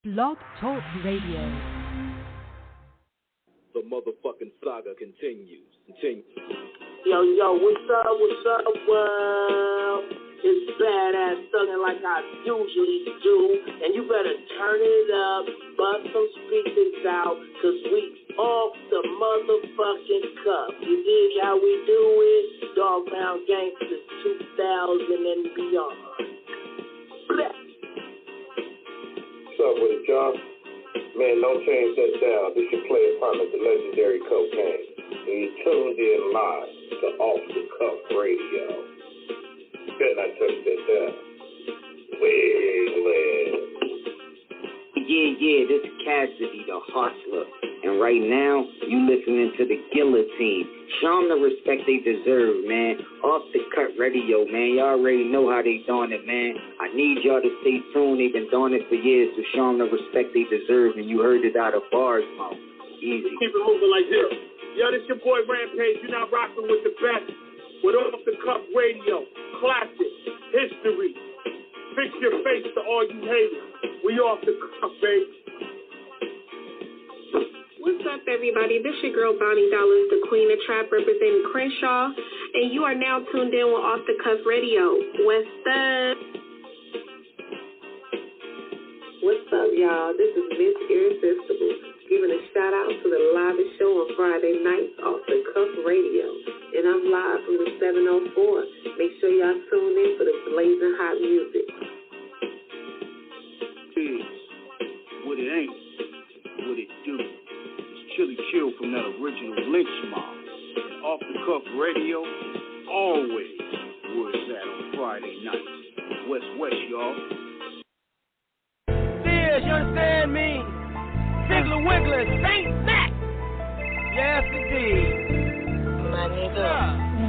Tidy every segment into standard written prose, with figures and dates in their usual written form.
Blog Talk Radio. The motherfucking saga continues. Yo, what's up, world? It's badass thuggin' like I usually do, and you better turn it up, bust some speakers out, cause we off the motherfucking cuff. You dig how we do it? Dog Pound Gangsters 2000 and beyond. Bleh. What's up with it, y'all? Man, don't change that down. This your player partner, the legendary Cocaine. And you tuned in live to Off the Cuff Radio. Better not touch that down. Yeah, this is Cassidy, the hustler. And right now, you listening to the Guillotine. Show them the respect they deserve, man. Off the Cut Radio, man. Y'all already know how they doing it, man. I need y'all to stay tuned. They've been doing it for years, so show them the respect they deserve. And you heard it out of bars, mouth. Easy. Keep it moving like this. Yo, this your boy Rampage. You're not rocking with the best. With Off the Cuff Radio. Classic. History. Fix your face to all you haters. We off the cuff, baby. What's up, everybody? This your girl, Bonnie Dollars, the Queen of Trap, representing Crenshaw, and you are now tuned in with Off the Cuff Radio. What's up? What's up, y'all? This is Miss Irresistible, giving a shout-out to the livest show on Friday nights, Off the Cuff Radio, and I'm live from the 704. Make sure y'all tune in for the blazing hot music. What it ain't, what it do. It's Chili Chill from that original Lynch Mob. And Off the Cuff Radio, always where it's at on Friday nights. West, y'all. Steers, you understand me? Ziggler Wiggler, Saint Mac. Yes, indeed. My nigga,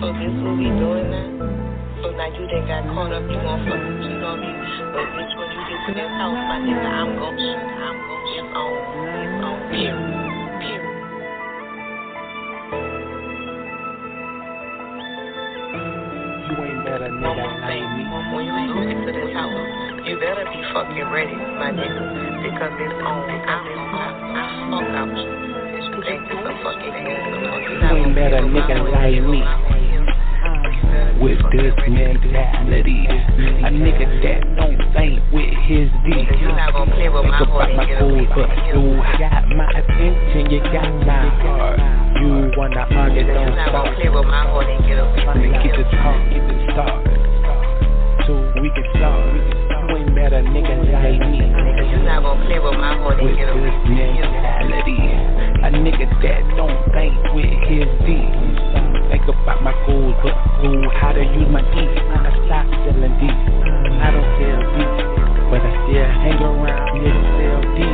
so this what we doing now? So now you done got caught up, you gon' fucking cheat on me. But bitch, when you get to that house, my nigga, I'm gon' shoot. It's on, period. You ain't better nigga like me. When you do get to this house, you better be fucking ready, my nigga. Because it's on, I fuck out you. Bitch, you think this a fucking game. You ain't better nigga like me. With this mentality, a nigga that don't think with his D. You not gonna play with my heart and get away from you. Got my attention, you got my heart. You wanna argue, don't start. You not start. gonna play with my heart and get away from you. Get the talk, get the start. So we can start. You ain't better nigga like me. You not gonna play with my heart and get away from mentality, a nigga that don't think with his D. Think about my goals, but how to use my D. I stop selling D. I don't sell D, but I still hang around niggas sell D.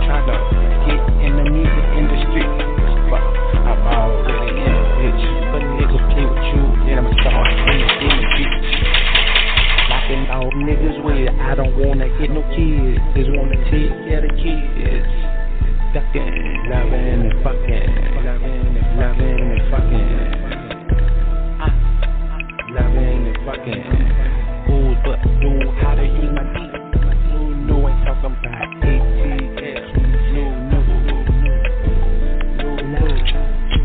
Trying to get in the music industry, but I'm already in a bitch. But niggas play with you, then I'ma start in the bitch. Locking all niggas with, I don't wanna hit no kids, just wanna take care of the kids. Ducking, loving and fucking, loving and fucking. Loving and fucking fools, but know how to use my D. No, ain't talking about ATL. No.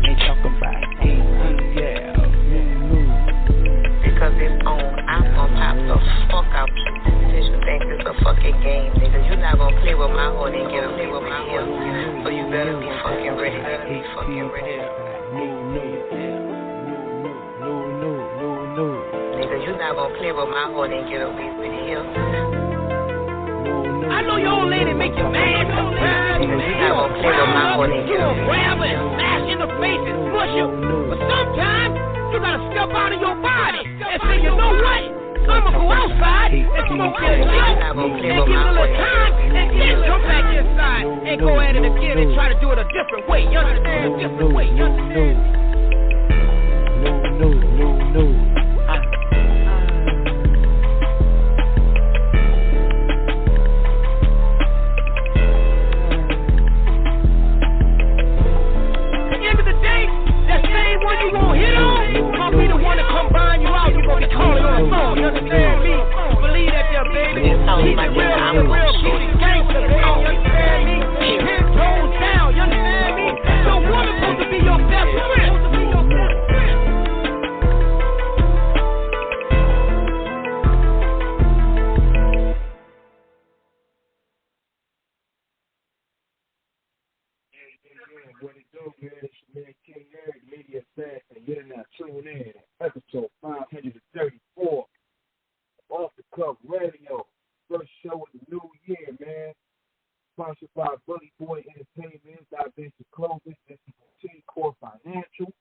Ain't talking about ATL. No. Because it's on, I'm gonna pop the fuck out you. Since you think this a fucking game, nigga. You not gonna play with my heart and get away with my heart. So you better be fucking ready. Nigga, you not gonna play with my heart and get away with him. I know your old lady make you mad sometimes. Nigga, you not gonna play with my heart and get away. Grab her and smash in the face and push her. But sometimes you gotta step out of your body and say, you know what? I'ma go outside and smoke this out and give it a little time and then come back inside and go at it again and try to do it a different way. You understand? A different way. You understand? No. End of the day, that same one you won't hit on, gonna be the one to come buying you out. You gonna be calling on the phone. You understand me? Believe that there, baby. Keep it real, gangster, baby. Yeah, what it do, man? It's your man King Eric, Media Assassin. You're now tuned in. Episode 534 Off the Cuff Radio. First show of the new year, man. Sponsored by Bully Boy Entertainment, Dimension Clothing, Distribution, Core Financial,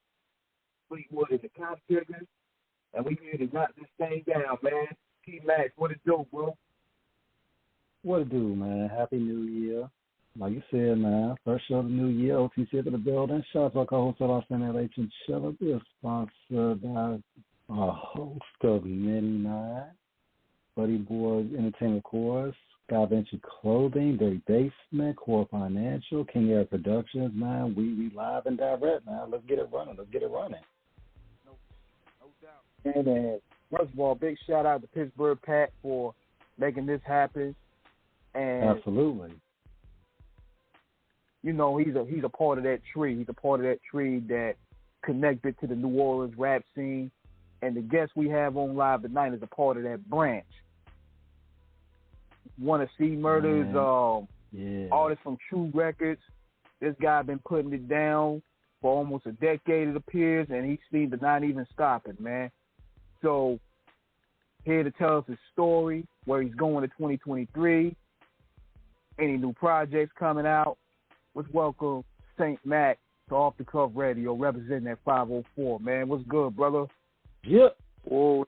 Fleetwood and the Contiggers. And we here to knock this thing down, man. T-Max, what it do, bro? What it do, man? Happy New Year. Like you said, man, first show of the new year, OTC to the building. Shout out to our co-host of Los Angeles and Chiller. We are sponsored by our host of Many Nine, Buddy Boy Entertainment Course, Sky Venture Clothing, Dirty Basement, Core Financial, King Air Productions, man. We live and direct, man. Let's get it running. No doubt. And first of all, big shout out to Pittsburgh Pat for making this happen. And absolutely. You know, he's a part of that tree. He's a part of that tree that connected to the New Orleans rap scene. And the guest we have on live tonight is a part of that branch. One of C Murder's artist from TRU Records. This guy been putting it down for almost a decade, it appears, and he seems to not even stop it, man. So, here to tell us his story, where he's going to 2023, any new projects coming out. Let's welcome St. Mac to Off the Cuff Radio, representing that 504, man. What's good, brother? Yep. Whoa.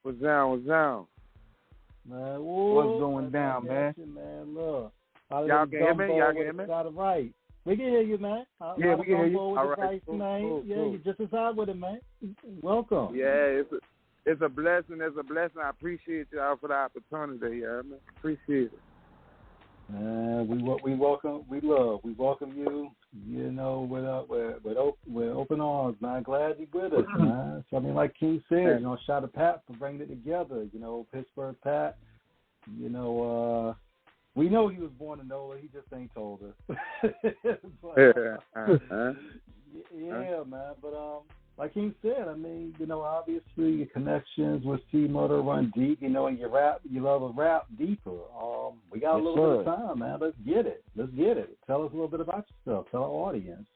What's down? Man, what's going down, man? Look. Y'all can hear me? Got it right. We can hear you, man. Yeah, we can hear you. All right. Cool. You're just inside with it, man. Welcome. Yeah, it's a blessing. I appreciate y'all for the opportunity here, man. Appreciate it. We welcome you. You know, with open arms, man. Glad you're with us, man. So I mean, like King said, shout out to Pat for bringing it together. You know, Pittsburgh Pat. You know, we know he was born in NOLA. He just ain't told us. Yeah, man. But like King said, I mean, you know, obviously your connections with C Murder run deep. You know, and you love to rap deeper. We got a little bit of time, man. Let's get it. Tell us a little bit about yourself. Tell our audience.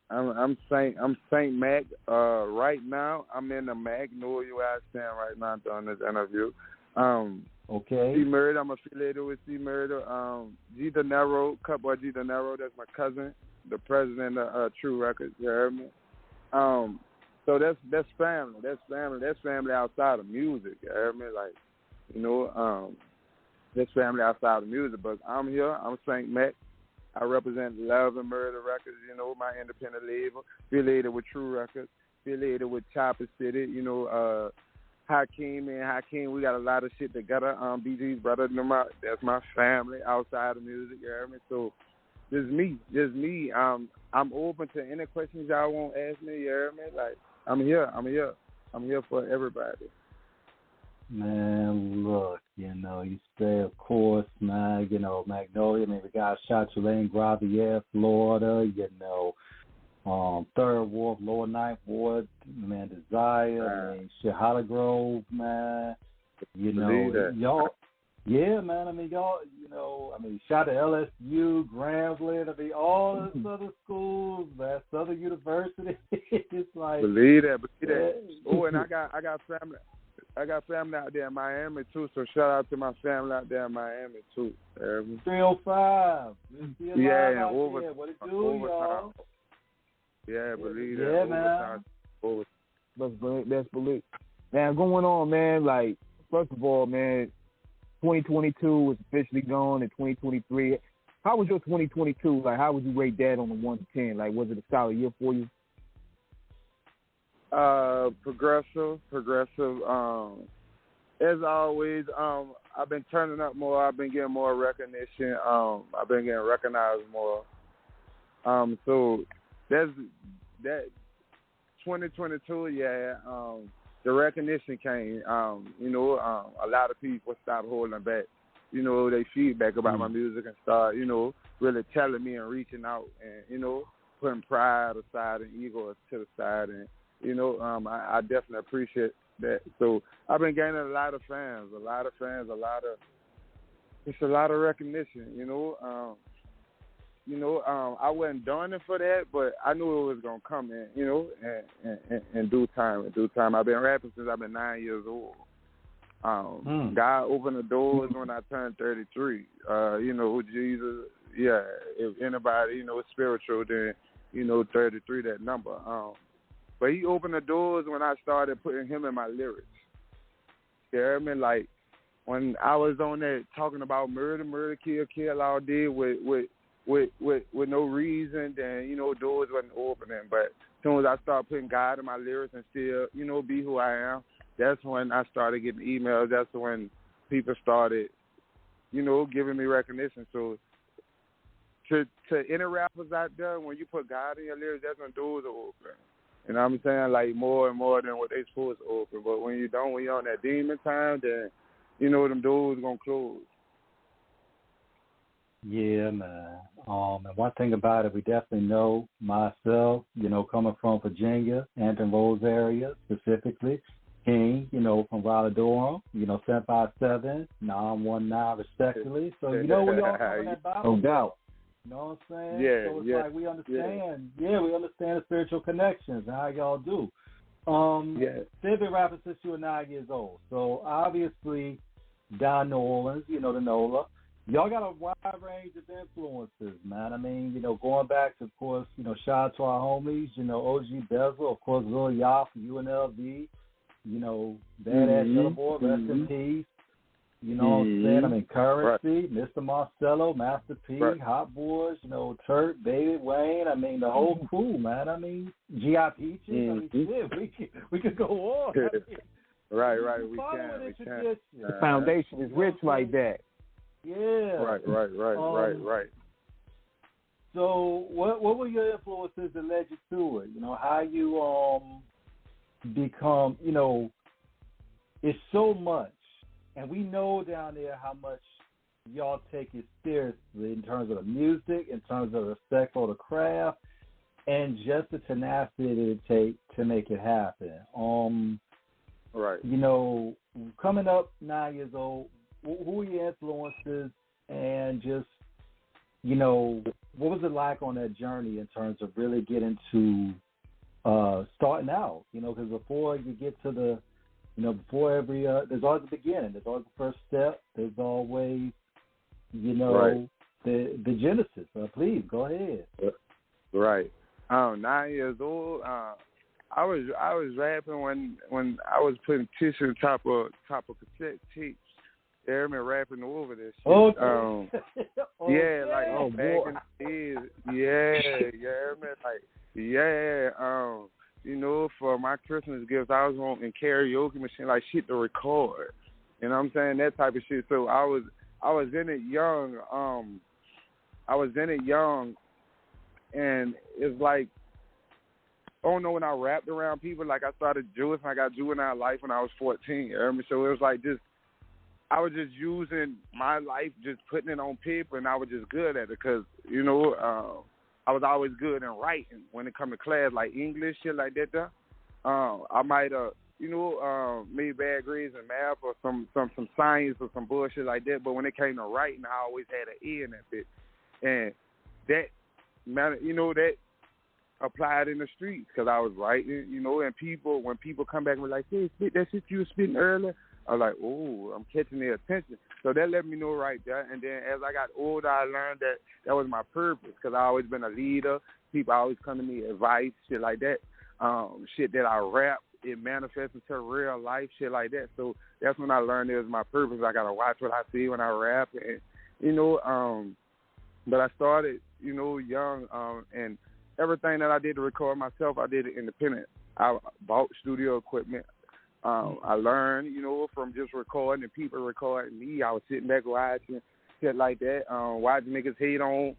I'm Saint Mac. Right now, I'm in the Magnolia where I stand right now doing this interview. Okay. C Murder. I'm affiliated with C Murder. G De Niro, Cutboy G De Niro. That's my cousin, the president of TRU Records. You heard me? So that's family. That's family outside of music. You heard me? Like, you know, that's family outside of music. But I'm here. I'm St. Mac. I represent Love and Murder Records. You know, my independent label. Affiliated with TRU Records. Affiliated with Chopper City. You know, Hakeem. We got a lot of shit together. BG's brother. That's my family outside of music. You heard me? So. Just me. I'm open to any questions y'all want to ask me. You heard me? Like, I'm here for everybody. Man, look, you know, you stay, of course, man, you know, Magnolia. I mean, we got Chatelaine, Gravier, Florida, you know, Third Ward, Lower Ninth Ward, man, Desire, I mean, shit, Holly Grove, man. You know, y'all. Yeah, man. I mean, y'all. You know, I mean, shout to LSU, Grambling. I mean, all the other schools, man. Southern University. It's like believe that. Oh, and I got family. I got family out there in Miami too. So shout out to my family out there in Miami too. 305. Yeah, and over. What it do, y'all? Yeah, believe that. Yeah, man. That's believe. Now going on, man. Like, first of all, man. 2022 is officially gone, and 2023. How was your 2022? Like, how would you rate that on a 1 to 10? Like, was it a solid year for you? Progressive. As always, I've been turning up more. I've been getting more recognition. I've been getting recognized more. So that's that. 2022, yeah. The recognition came. A lot of people stopped holding back. You know, they feedback about my music and start, really telling me and reaching out and, putting pride aside and ego to the side. And, I definitely appreciate that. So I've been gaining a lot of fans, it's a lot of recognition, I wasn't doing it for that, but I knew it was gonna come in, in due time. In due time, I've been rapping since I've been 9 years old. God opened the doors when I turned 33. Jesus. Yeah, if anybody is spiritual, then 33 that number. But he opened the doors when I started putting him in my lyrics. You hear me? Like when I was on there talking about murder, kill all day with no reason, then doors wasn't opening. But as soon as I started putting God in my lyrics and still be who I am, that's when I started getting emails. That's when people started giving me recognition. So to any rappers out there, when you put God in your lyrics, that's when doors are open. You know what I'm saying? Like more and more than what they supposed to open. But when you don't, when you're on that demon time, then them doors gonna close. Yeah, man. And one thing about it, we definitely know myself, coming from Virginia, Hampton Roads area specifically, King, from Raleigh Durham, 757, 919 respectively. So we all cover that battle. No doubt. You know what I'm saying? Yeah, so it's like we understand. Yeah, we understand the spiritual connections and how y'all do. They've been rapping since you were 9 years old. So obviously, down New Orleans, the NOLA, y'all got a wide range of influences, man. I mean, going back to, of course, shout out to our homies, OG Bezel, of course, Lil Yah from UNLV, Badass Yellow Boy, rest in peace. You know what I'm saying? I mean, Currency, right. Mr. Marcello, Master P, right. Hot Boys, Turk, David, Wayne. I mean, the whole crew, man. I mean, G.I. Peaches. I mean, shit, we could go on. I mean, right. We can. The foundation is rich like that. Yeah. Right. So, what were your influences that led you to it? How you become. It's so much. And we know down there how much y'all take it seriously in terms of the music, in terms of the respect for the craft, and just the tenacity it takes to make it happen. Right. Coming up 9 years old, who are your influences, and just, what was it like on that journey in terms of really getting to starting out? Because before you get to the before every, there's always a beginning. There's always the first step. There's always, right. the genesis. Please, go ahead. Right. 9 years old, I was rapping when I was putting tissue on top of cassette tapes. They're rapping over this shit. Okay. Back in the days. For my Christmas gifts, I was wanting a karaoke machine, like shit to record. You know what I'm saying? That type of shit. So I was in it young. And it's like, I don't know, when I rapped around people, like I started Jewish, and I got juvenile life when I was 14. You know what I mean? So it was like I was just using my life, just putting it on paper, and I was just good at it because, I was always good in writing when it come to class, like English, shit like that. I might have, made bad grades in math or some science or some bullshit like that. But when it came to writing, I always had an E in that bit, and that, that applied in the streets because I was writing, and when people come back and be like, hey, spit that shit you were spitting earlier, I was like, oh, I'm catching their attention. So that let me know right there. And then as I got older, I learned that was my purpose because I always been a leader. People always come to me, advice, shit like that. Shit that I rap, it manifests into real life, shit like that. So that's when I learned it was my purpose. I got to watch what I say when I rap. And, but I started, young, and everything that I did to record myself, I did it independent. I bought studio equipment. I learned, from just recording and people recording me. I was sitting back watching shit like that. Watching niggas hate on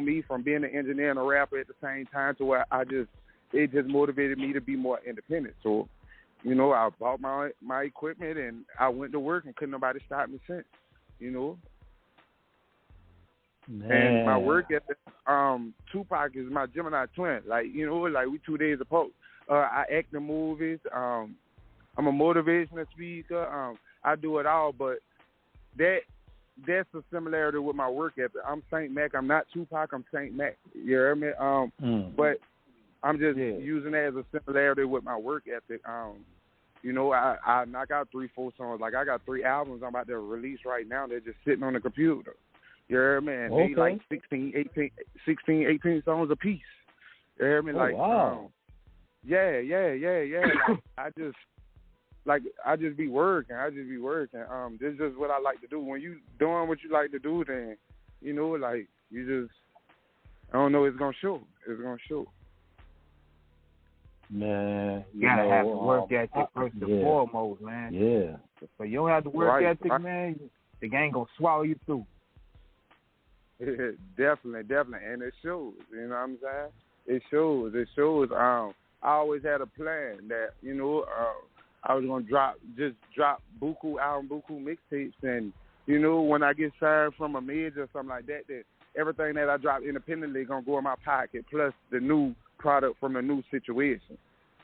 me from being an engineer and a rapper at the same time, to where it just motivated me to be more independent. So, I bought my equipment and I went to work and couldn't nobody stop me since, Man. And my work ethic, Tupac is my Gemini twin. Like, we 2 days apart. I act in movies. I'm a motivational speaker. I do it all, but that that's a similarity with my work ethic. I'm Saint Mac. I'm not Tupac. I'm Saint Mac. You hear me? But I'm just using that as a similarity with my work ethic. You know, I knock out 3-4 songs. Like, I got 3 albums I'm about to release right now. They're just sitting on the computer. You hear me? And they like 16, 18 songs a piece. You hear me? Wow. Yeah. Like, I just be working. This is just what I like to do. When you doing what you like to do, then, you know, like, you just, I don't know, it's going to show. Man, you gotta have the work ethic first and foremost, man. Yeah. But you don't have the work ethic, man, the game gonna swallow you through. Definitely, and it shows. You know what I'm saying? It shows. I always had a plan that, you know, I was gonna drop buku album, buku mixtapes, and, you know, when I get signed from a major or something like that, that everything that I drop independently gonna go in my pocket, plus the new product from the new situation.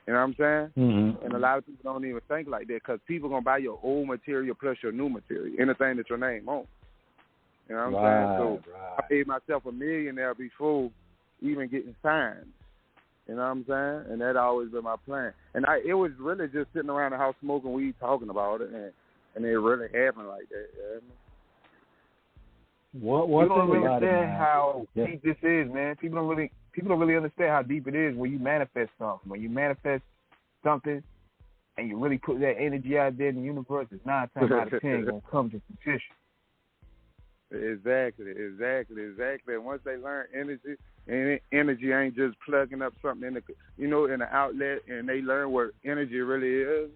You know what I'm saying? Mm-hmm. And a lot of people don't even think like that, because people going to buy your old material plus your new material, anything that your name on. You know what I'm saying? So I made myself a millionaire before even getting signed. You know what I'm saying? And that always been my plan. And it was really just sitting around the house smoking weed, talking about it, and it really happened like that. You know? What you don't thing about understand it, how deep this is, man. People don't really understand how deep it is when you manifest something. When you manifest something and you really put that energy out there in the universe, it's 9 times out of 10 gonna come to fruition. Exactly. And once they learn energy, and energy ain't just plugging up something in the, you know, in the outlet, and they learn what energy really is,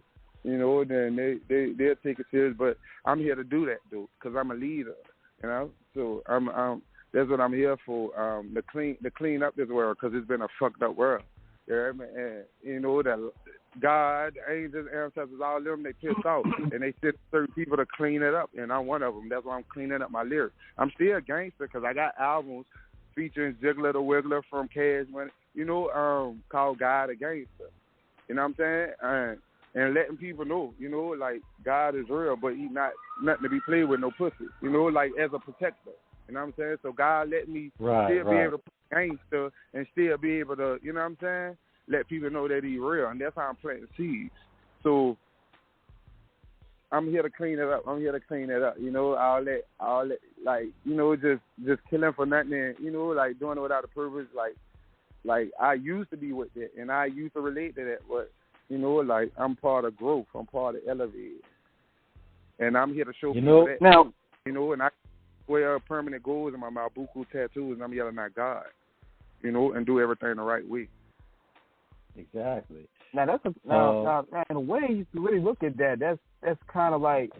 you know, then they'll take it serious. But I'm here to do that, dude, because I'm a leader, you know. So that's what I'm here for, to clean up this world, because it's been a fucked up world. You know what I mean? And, you know, that God, angels, ancestors, all of them, they pissed off, and they sent certain people to clean it up, and I'm one of them. That's why I'm cleaning up my lyrics. I'm still a gangster, because I got albums featuring Jiggler the Wiggler from Cash Money, you know, called God a Gangster. You know what I'm saying? And letting people know, you know, like, God is real, but he's not nothing to be played with, no pussy. You know, like, as a protector. You know what I'm saying? So God let me still be able to play gangster and still be able to, you know what I'm saying, let people know that he's real. And that's how I'm planting seeds. So I'm here to clean it up. You know, all that, like, you know, just killing for nothing and, you know, like, doing it without a purpose. Like I used to be with that, and I used to relate to that, but, you know, like, I'm part of growth. I'm part of elevate. And I'm here to show people that. Now, you know, and I wear permanent goals in my mouth, buku tattoos, and I'm yelling at God, you know, and do everything the right way. Exactly. Now that's now in a way you can really look at that. That's kind of like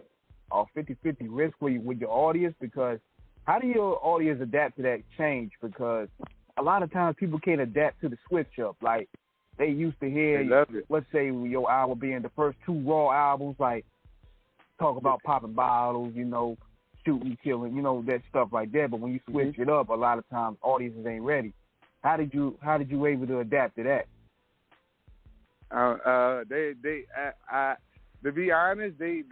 a 50-50 risk with your audience, because how do your audience adapt to that change? Because a lot of times people can't adapt to the switch up. Like, they used to hear, let's say your album being the first 2 raw albums, like, talk about popping bottles, you know, shooting, killing, you know, that stuff like that. But when you switch it up, a lot of times audiences ain't ready. How did you able to adapt to that? To be honest, they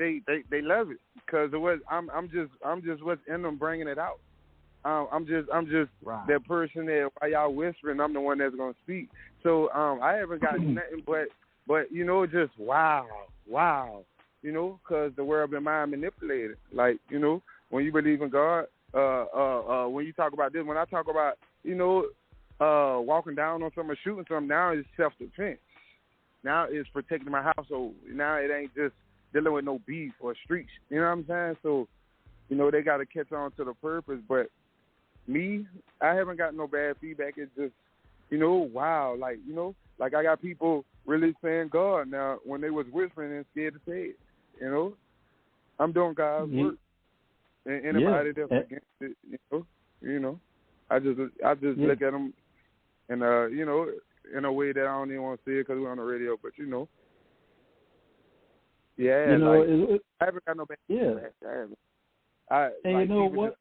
love it, because I'm just what's in them, bringing it out. I'm just that person that while y'all whispering, I'm the one that's gonna speak. So I haven't got nothing but you know, just wow, you know, because the world been mind manipulated. Like, you know, when you believe in God, when you talk about this, when I talk about, you know, walking down on someone, shooting something, now it's self-defense. Now it's protecting my household. Now it ain't just dealing with no beef or streets. You know what I'm saying? So, you know, they got to catch on to the purpose. But me, I haven't got no bad feedback. It's just, you know, wow. Like, you know, like, I got people really saying God now when they was whispering and scared to say it. You know, I'm doing God's work. And anybody that's against it, you know, I just look at them and, you know, in a way that I don't even want to say it because we're on the radio, but, you know. Yeah, you know, like, I haven't got no bad feedback. I haven't. And like, you know what?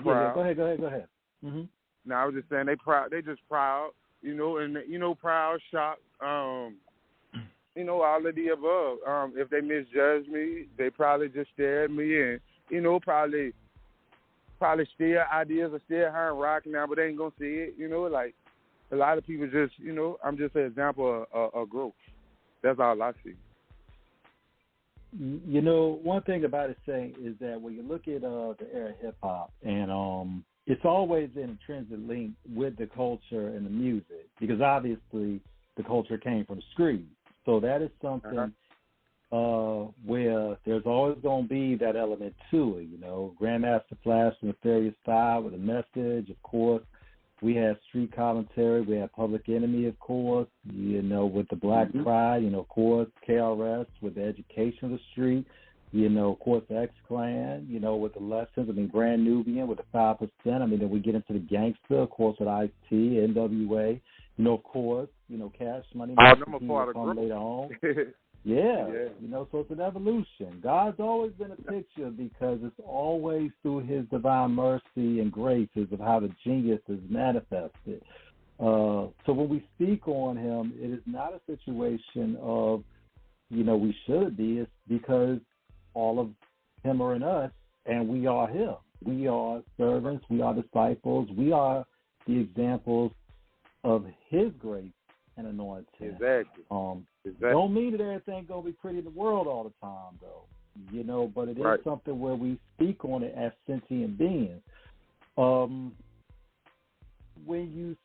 Proud. Go ahead. Mm-hmm. No, I was just saying they proud. They just proud, you know, and, you know, proud, shocked, you know, all of the above. If they misjudge me, they probably just stare at me and probably still ideas are still hard rock now, but they ain't gonna see it. Like a lot of people just, I'm just an example of growth. That's all I see. One thing about it saying is that when you look at the era of hip hop, and it's always an intrinsic link with the culture and the music, because obviously the culture came from the street. So that is something where there's always going to be that element to it. Grandmaster Flash and Nefarious Five with a message, of course. We had street commentary. We had Public Enemy, of course, with the Black Pride, of course, KRS with the education of the street, of course, the X-Clan, with the lessons. Grand Nubian with the 5%. Then we get into the gangster, of course, with Ice-T, NWA, of course, Cash Money. Later on. Yeah, so it's an evolution. God's always been a picture because it's always through his divine mercy and graces of how the genius is manifested. So when we speak on him, it is not a situation of, we should be. It's because all of him are in us and we are him. We are servants. We are disciples. We are the examples of his grace and anointing. Exactly. Don't mean that everything gonna be pretty in the world all the time, though. But it is something where we speak on it as sentient beings. When you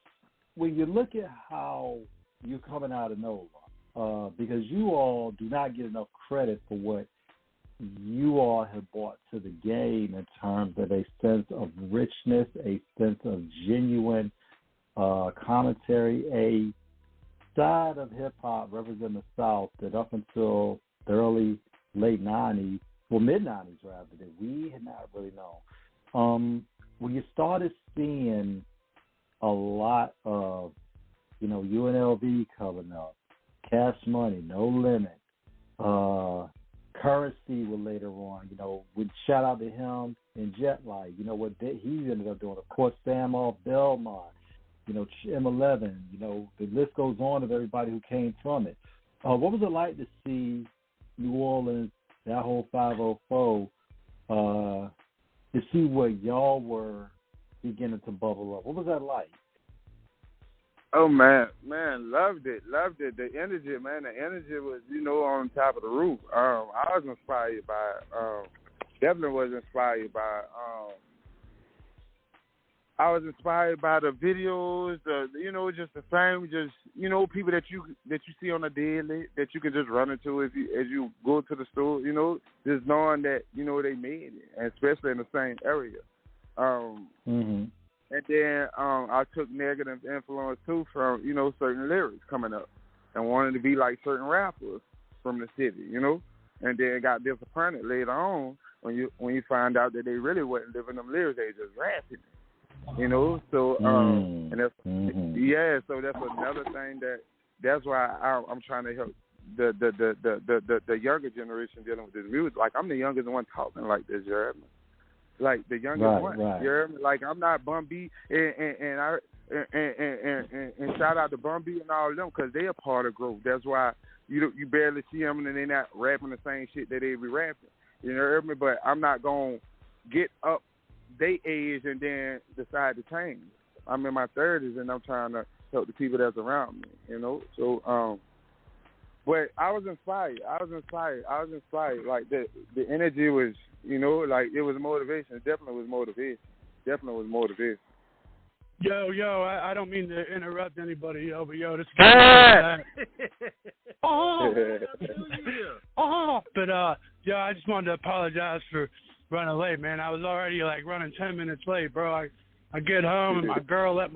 look at how you're coming out of Nova, because you all do not get enough credit for what you all have brought to the game in terms of a sense of richness, a sense of genuine commentary, a side of hip-hop representing the South that up until the late 90s, mid-90s rather, that we had not really known. When you started seeing a lot of, UNLV coming up, Cash Money, No Limit, Currency was later on, we shout out to him and Jet Light, what he ended up doing. Of course, Sam off Belmont, M11, the list goes on of everybody who came from it. What was it like to see New Orleans, that whole 504, to see what y'all were beginning to bubble up? What was that like? Oh, man, loved it. The energy was, on top of the roof. I was inspired by it. Definitely was inspired by it. I was inspired by the videos, just the same, people that you see on a daily that you can just run into as you go to the store, just knowing that, they made it, especially in the same area. And then I took negative influence, too, from, certain lyrics coming up and wanting to be like certain rappers from the city, and then got disappointed later on when you find out that they really wasn't living them lyrics, they just rapping. So and that's so that's another thing that's why I'm trying to help the younger generation dealing with this music. Like, I'm the youngest one talking like this, Jeremy. Like the youngest one, Jeremy. Like, I'm not Bun B and shout out to Bun B and all of them because they a part of growth. That's why you barely see them and they're not rapping the same shit that they be rapping. You know what I mean? But I'm not gonna get up they age and then decide to change. I'm in my 30s and I'm trying to help the people that's around me, So, but I was inspired. Like the energy was, like it was motivation. It definitely was motivation. Yo, I don't mean to interrupt anybody, but this is but I just wanted to apologize for running late, man. I was already running 10 minutes late, bro. I get home and my girl let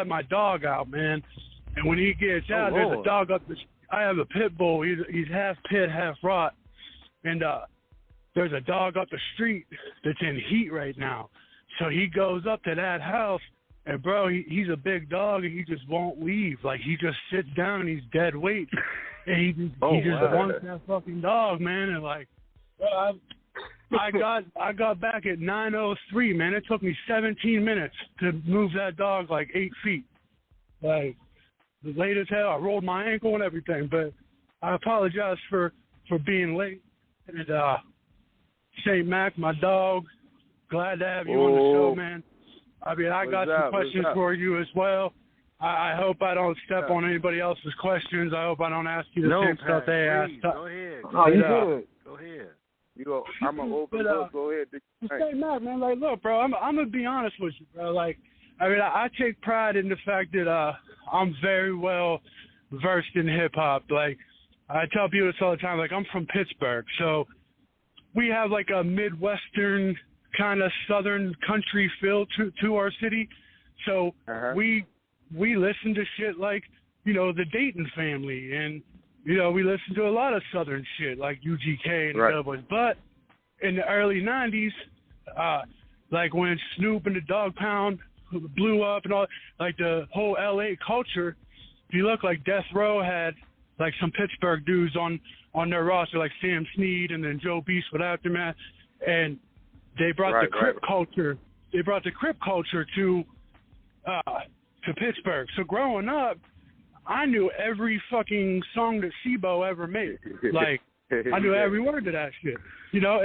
my dog out, man. And when he gets out, there's a dog up the. I have a pit bull. He's half pit, half rot, and there's a dog up the street that's in heat right now. So he goes up to that house, and bro, he's a big dog, and he just won't leave. Like, he just sits down, and he's dead weight, and he just wants that fucking dog, man. And bro, I got back at 9:03, man. It took me 17 minutes to move that dog 8 feet. It was late as hell. I rolled my ankle and everything, but I apologize for being late. And St. Mac, my dog. Glad to have you on the show, man. I mean, I got some questions for you as well. I hope I don't step on anybody else's questions. I hope I don't ask you the same stuff they asked. Go ahead. Oh, you good. Go ahead. I'm an open book. Go ahead. St. Mac, man, like, look, bro, I'm going to be honest with you, bro. Like, I mean, I take pride in the fact that I'm very well versed in hip-hop. Like, I tell people this all the time. Like, I'm from Pittsburgh, so we have, like, a Midwestern kind of Southern country feel to our city. So we listen to shit like, you know, the Dayton Family, and, you know, we listen to a lot of Southern shit like UGK and the other boys. But in the early 90s, like when Snoop and the Dog Pound blew up and all, like the whole LA culture, if you look, like Death Row had like some Pittsburgh dudes on their roster, like Sam Snead and then Joe Beast with Aftermath, and they brought the Crip culture. They brought the Crip culture to Pittsburgh. So growing up, I knew every fucking song that SIBO ever made. Like, I knew every word to that shit. You know,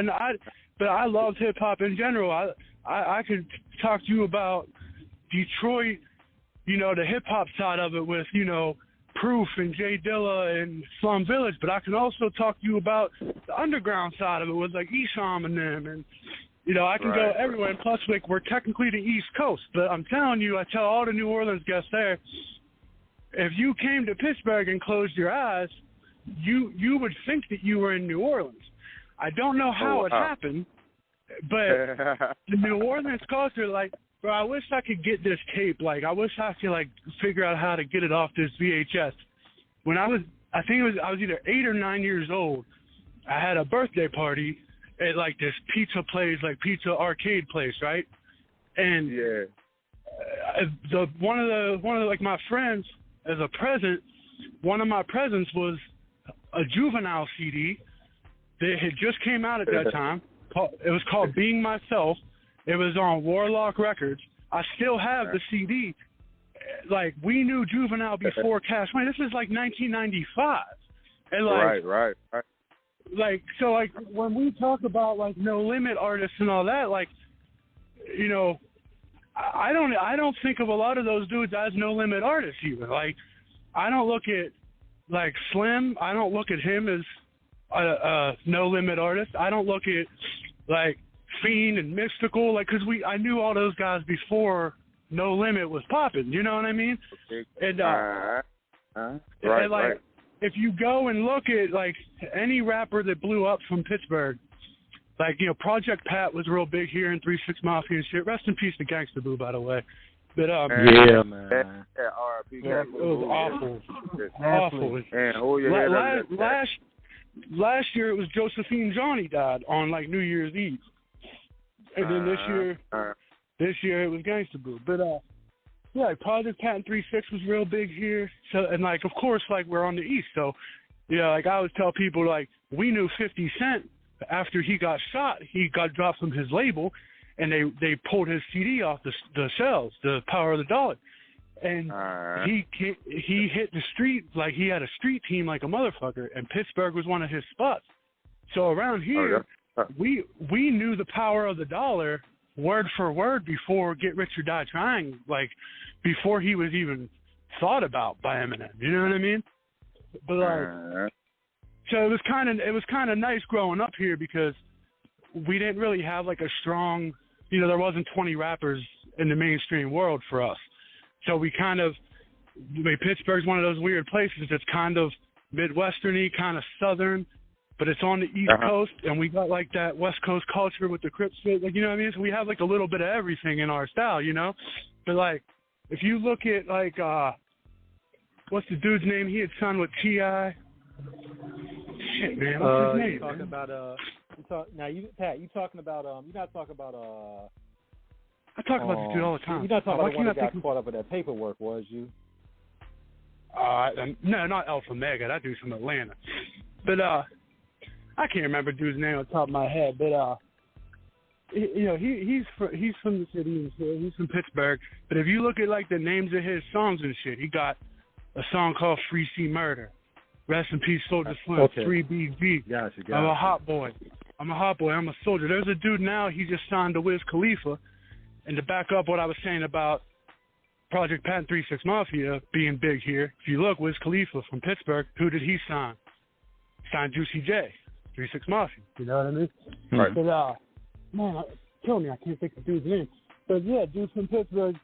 but I loved hip hop in general. I could talk to you about Detroit, you know, the hip hop side of it with, you know, Proof and Jay Dilla and Slum Village, but I can also talk to you about the underground side of it with like Esham and them, and you know, I can go everywhere. And plus, like, we're technically the East Coast, but I'm telling you, I tell all the New Orleans guests there, if you came to Pittsburgh and closed your eyes, you would think that you were in New Orleans. I don't know how it happened, but the New Orleans culture, like, bro, I wish I could get this tape. Like, I wish I could, like, figure out how to get it off this VHS. When I was either 8 or 9 years old, I had a birthday party at, like, this pizza place, like pizza arcade place, right? And one of the like my friends, as a present, one of my presents was a Juvenile CD that had just came out at that time. It was called Being Myself. It was on Warlock Records. I still have the CD. Like, we knew Juvenile before Cash Money. This is like 1995. And like, right. Like, so, like, when we talk about, like, No Limit artists and all that, like, you know, I don't think of a lot of those dudes as No Limit artists even. Like, I don't look at, like, Slim. I don't look at him as a No Limit artist. I don't look at, like, Fiend and Mystical, like, because I knew all those guys before No Limit was popping. You know what I mean? And like, if you go and look at, like, any rapper that blew up from Pittsburgh, like, you know, Project Pat was real big here in 3-6 Mafia and shit. Rest in peace to Gangsta Boo, by the way. But yeah, man. R.I.P. It was awful. Awful. Last year it was Josephine Johnny died on, like, New Year's Eve. And then this year it was Gangsta Boo. But yeah, like, Project Pat and 3-6 was real big here. So, and, like, of course, like, we're on the East, so yeah, like, I always tell people, like, we knew 50 Cent after he got shot. He got dropped from his label, and they pulled his CD off the shelves, The Power of the Dollar. And he hit the street, like, he had a street team like a motherfucker, and Pittsburgh was one of his spots. So around here, we knew The Power of the Dollar word for word before Get Rich or Die Trying, like, before he was even thought about by Eminem. You know what I mean? But, like, so it was kind of nice growing up here because we didn't really have, like, a strong, you know, there wasn't 20 rappers in the mainstream world for us. So we kind of, I mean, Pittsburgh's one of those weird places that's kind of Midwestern-y, kind of Southern, but it's on the East Coast, and we got, like, that West Coast culture with the Crips, like, you know what I mean? So we have, like, a little bit of everything in our style, you know? But, like, if you look at, like, what's the dude's name? He had signed with T.I. Shit, man, what's his name? Talking about, Pat, you talking about, you're not talking about, I talk about this dude all the time. You're not talking about the one that got caught up in that paperwork, was you? No, not Alpha Mega. That dude's from Atlanta. But, I can't remember dude's name on top of my head, but you know, he's from the city and shit. He's from Pittsburgh. But if you look at, like, the names of his songs and shit, he got a song called Free C Murder, Rest in Peace Soldier Slim, 3BG, I'm a Hot Boy, I'm a hot boy. I'm a soldier. There's a dude now, he just signed to Wiz Khalifa. And to back up what I was saying about Project Pat and 3 6 Mafia being big here, if you look, Wiz Khalifa from Pittsburgh, who did he sign? Signed Juicy J, 3 6 Mafia. You know what I mean? Right. But, man, kill me. I can't think of the dude's name. But, yeah, dude from Pittsburgh,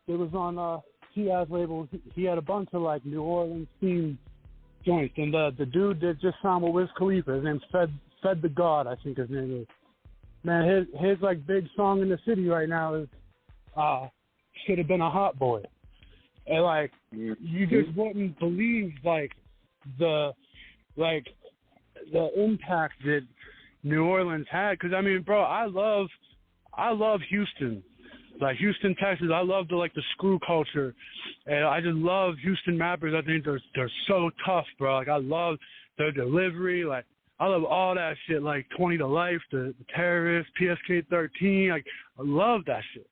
it was on T.I.'s label. He had a bunch of, like, New Orleans themed joints. And the dude that just signed with Wiz Khalifa, his name's Fed the God, I think his name is. Man, his like big song in the city right now is Should Have Been a Hot Boy. And like you just wouldn't believe like the impact that New Orleans had, cuz I mean, bro, I love Houston. Like Houston, Texas, I love the screw culture. And I just love Houston rappers. I think they're so tough, bro. Like I love their delivery, like I love all that shit, like 20 to Life, the Terrorists, PSK 13. Like, I love that shit.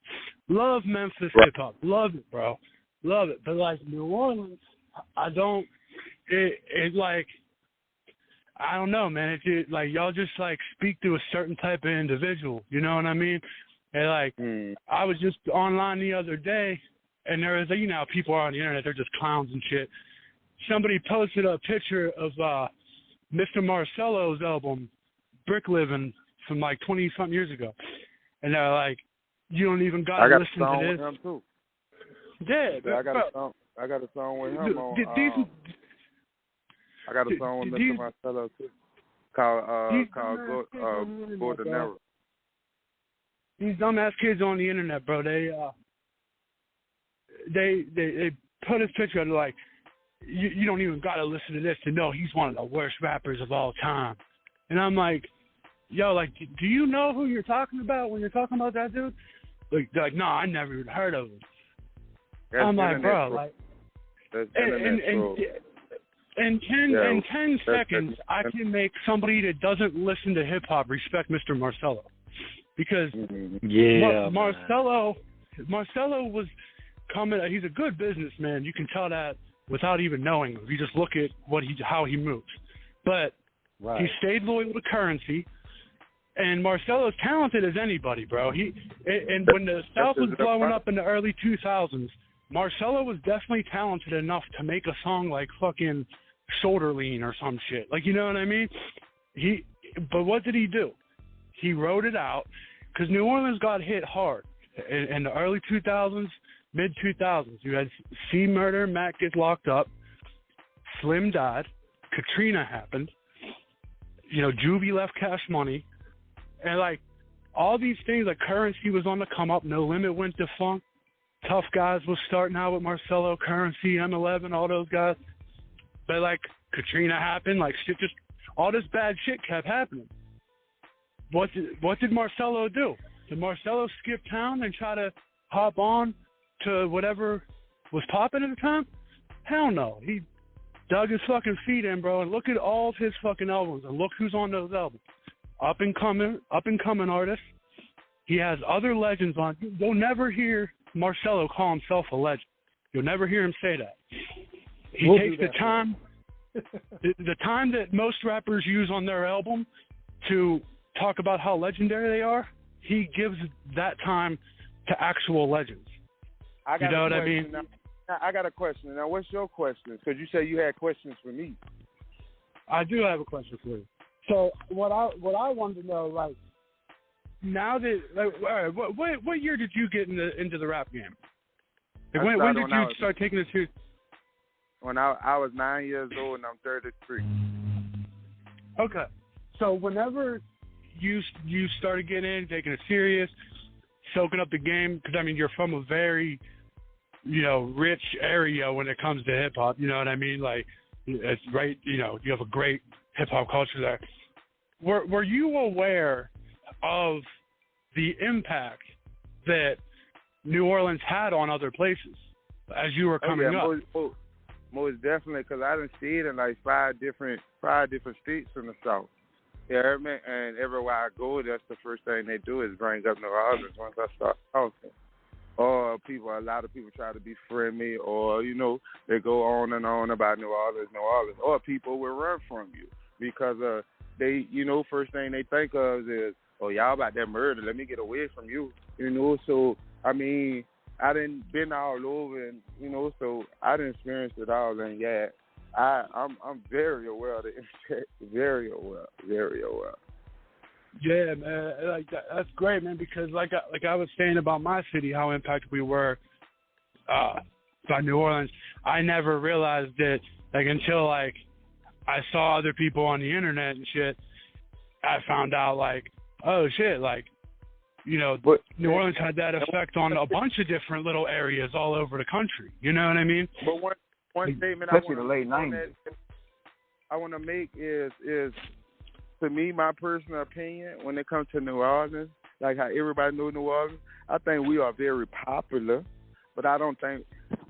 Love Memphis hip hop. Love it, bro. Love it. But like New Orleans, I don't. It like, I don't know, man. It like y'all just like speak to a certain type of individual. You know what I mean? And like, I was just online the other day, and there was, you know, people are on the internet. They're just clowns and shit. Somebody posted a picture of Mr. Marcello's album, Brick Living, from like 20-something years ago. And they're like, you don't even got to listen to this. I got a song with him, too. Yeah, I got a song with him on... I got a song with Mr. Marcello, too, called Bordenero. These dumbass kids on the internet, bro, they put his picture and like, you don't even got to listen to this to know he's one of the worst rappers of all time. And I'm like, yo, like, do you know who you're talking about when you're talking about that dude? Like, they're like, no, I never even heard of him. I'm like, bro, like, in 10 seconds, I can make somebody that doesn't listen to hip-hop respect Mr. Marcello. Because Marcello was coming, he's a good businessman. You can tell that without even knowing him. You just look at how he moves. But he stayed loyal to Currency, and Marcello's talented as anybody, bro. And when the South was blowing up in the early 2000s, Marcello was definitely talented enough to make a song like fucking Shoulder Lean or some shit. Like, you know what I mean? But what did he do? He wrote it out, because New Orleans got hit hard in the early 2000s, mid-2000s. You had C Murder, Mac gets locked up, Slim died, Katrina happened, you know, Juvie left Cash Money, and like all these things, like Currency was on the come up, No Limit went defunct, Tough Guys was starting out with Marcello, Currency, M11, all those guys. But like Katrina happened, like shit, just all this bad shit kept happening. What did Marcello do? Did Marcello skip town and try to hop on to whatever was popping at the time? Hell no. He dug his fucking feet in, bro, and look at all of his fucking albums, and look who's on those albums. Up and coming artists. He has other legends on. You'll never hear Marcello call himself a legend. You'll never hear him say that. He takes the time, the time that most rappers use on their album to talk about how legendary they are. He gives that time to actual legends. You know what I mean? Now, I got a question. Now, what's your question? Because you said you had questions for me. I do have a question for you. So what I wanted to know, like, now that, like, all right, what year did you get into the rap game? Like, when did you start taking it serious? When I was 9 years old and I'm 33. Okay. So whenever you started getting in, taking it serious, soaking up the game, because, I mean, you're from a very, you know, rich area when it comes to hip-hop, you know what I mean? Like, it's right, you know, you have a great hip-hop culture there. Were you aware of the impact that New Orleans had on other places as you were coming up? Most definitely, because I done see it in like five different states in the South. You hear me? And everywhere I go, that's the first thing they do is bring up New Orleans once I start talking. Or a lot of people try to be friendly, or, you know, they go on and on about New Orleans, or people will run from you because of they first thing they think of is, oh, y'all about that murder, let me get away from you, so I mean, I done been all over, and so I done experienced it all, and yeah, I'm very aware of the internet, very aware. Yeah, man, like that's great, man, because like I was saying about my city, how impacted we were by New Orleans. I never realized it until I saw other people on the internet and shit. I found out oh shit, but New Orleans had that effect on a bunch of different little areas all over the country. You know what I mean? But one statement especially the late 90s. I want to make is to me, my personal opinion, when it comes to New Orleans, like how everybody knows New Orleans, I think we are very popular, but I don't think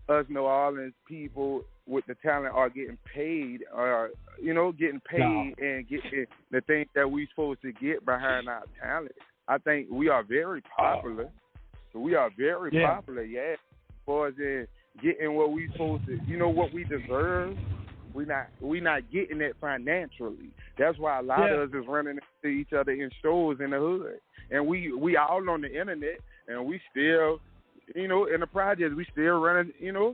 us New Orleans people with the talent are getting paid, or getting paid and getting the things that we supposed to get behind our talent. I think we are very popular. We are very popular, yeah. As far as in getting what we supposed to, what we deserve. We not getting it financially. That's why a lot of us is running into each other in stores in the hood, and we all on the internet, and we still, in the projects, we still running, it's real.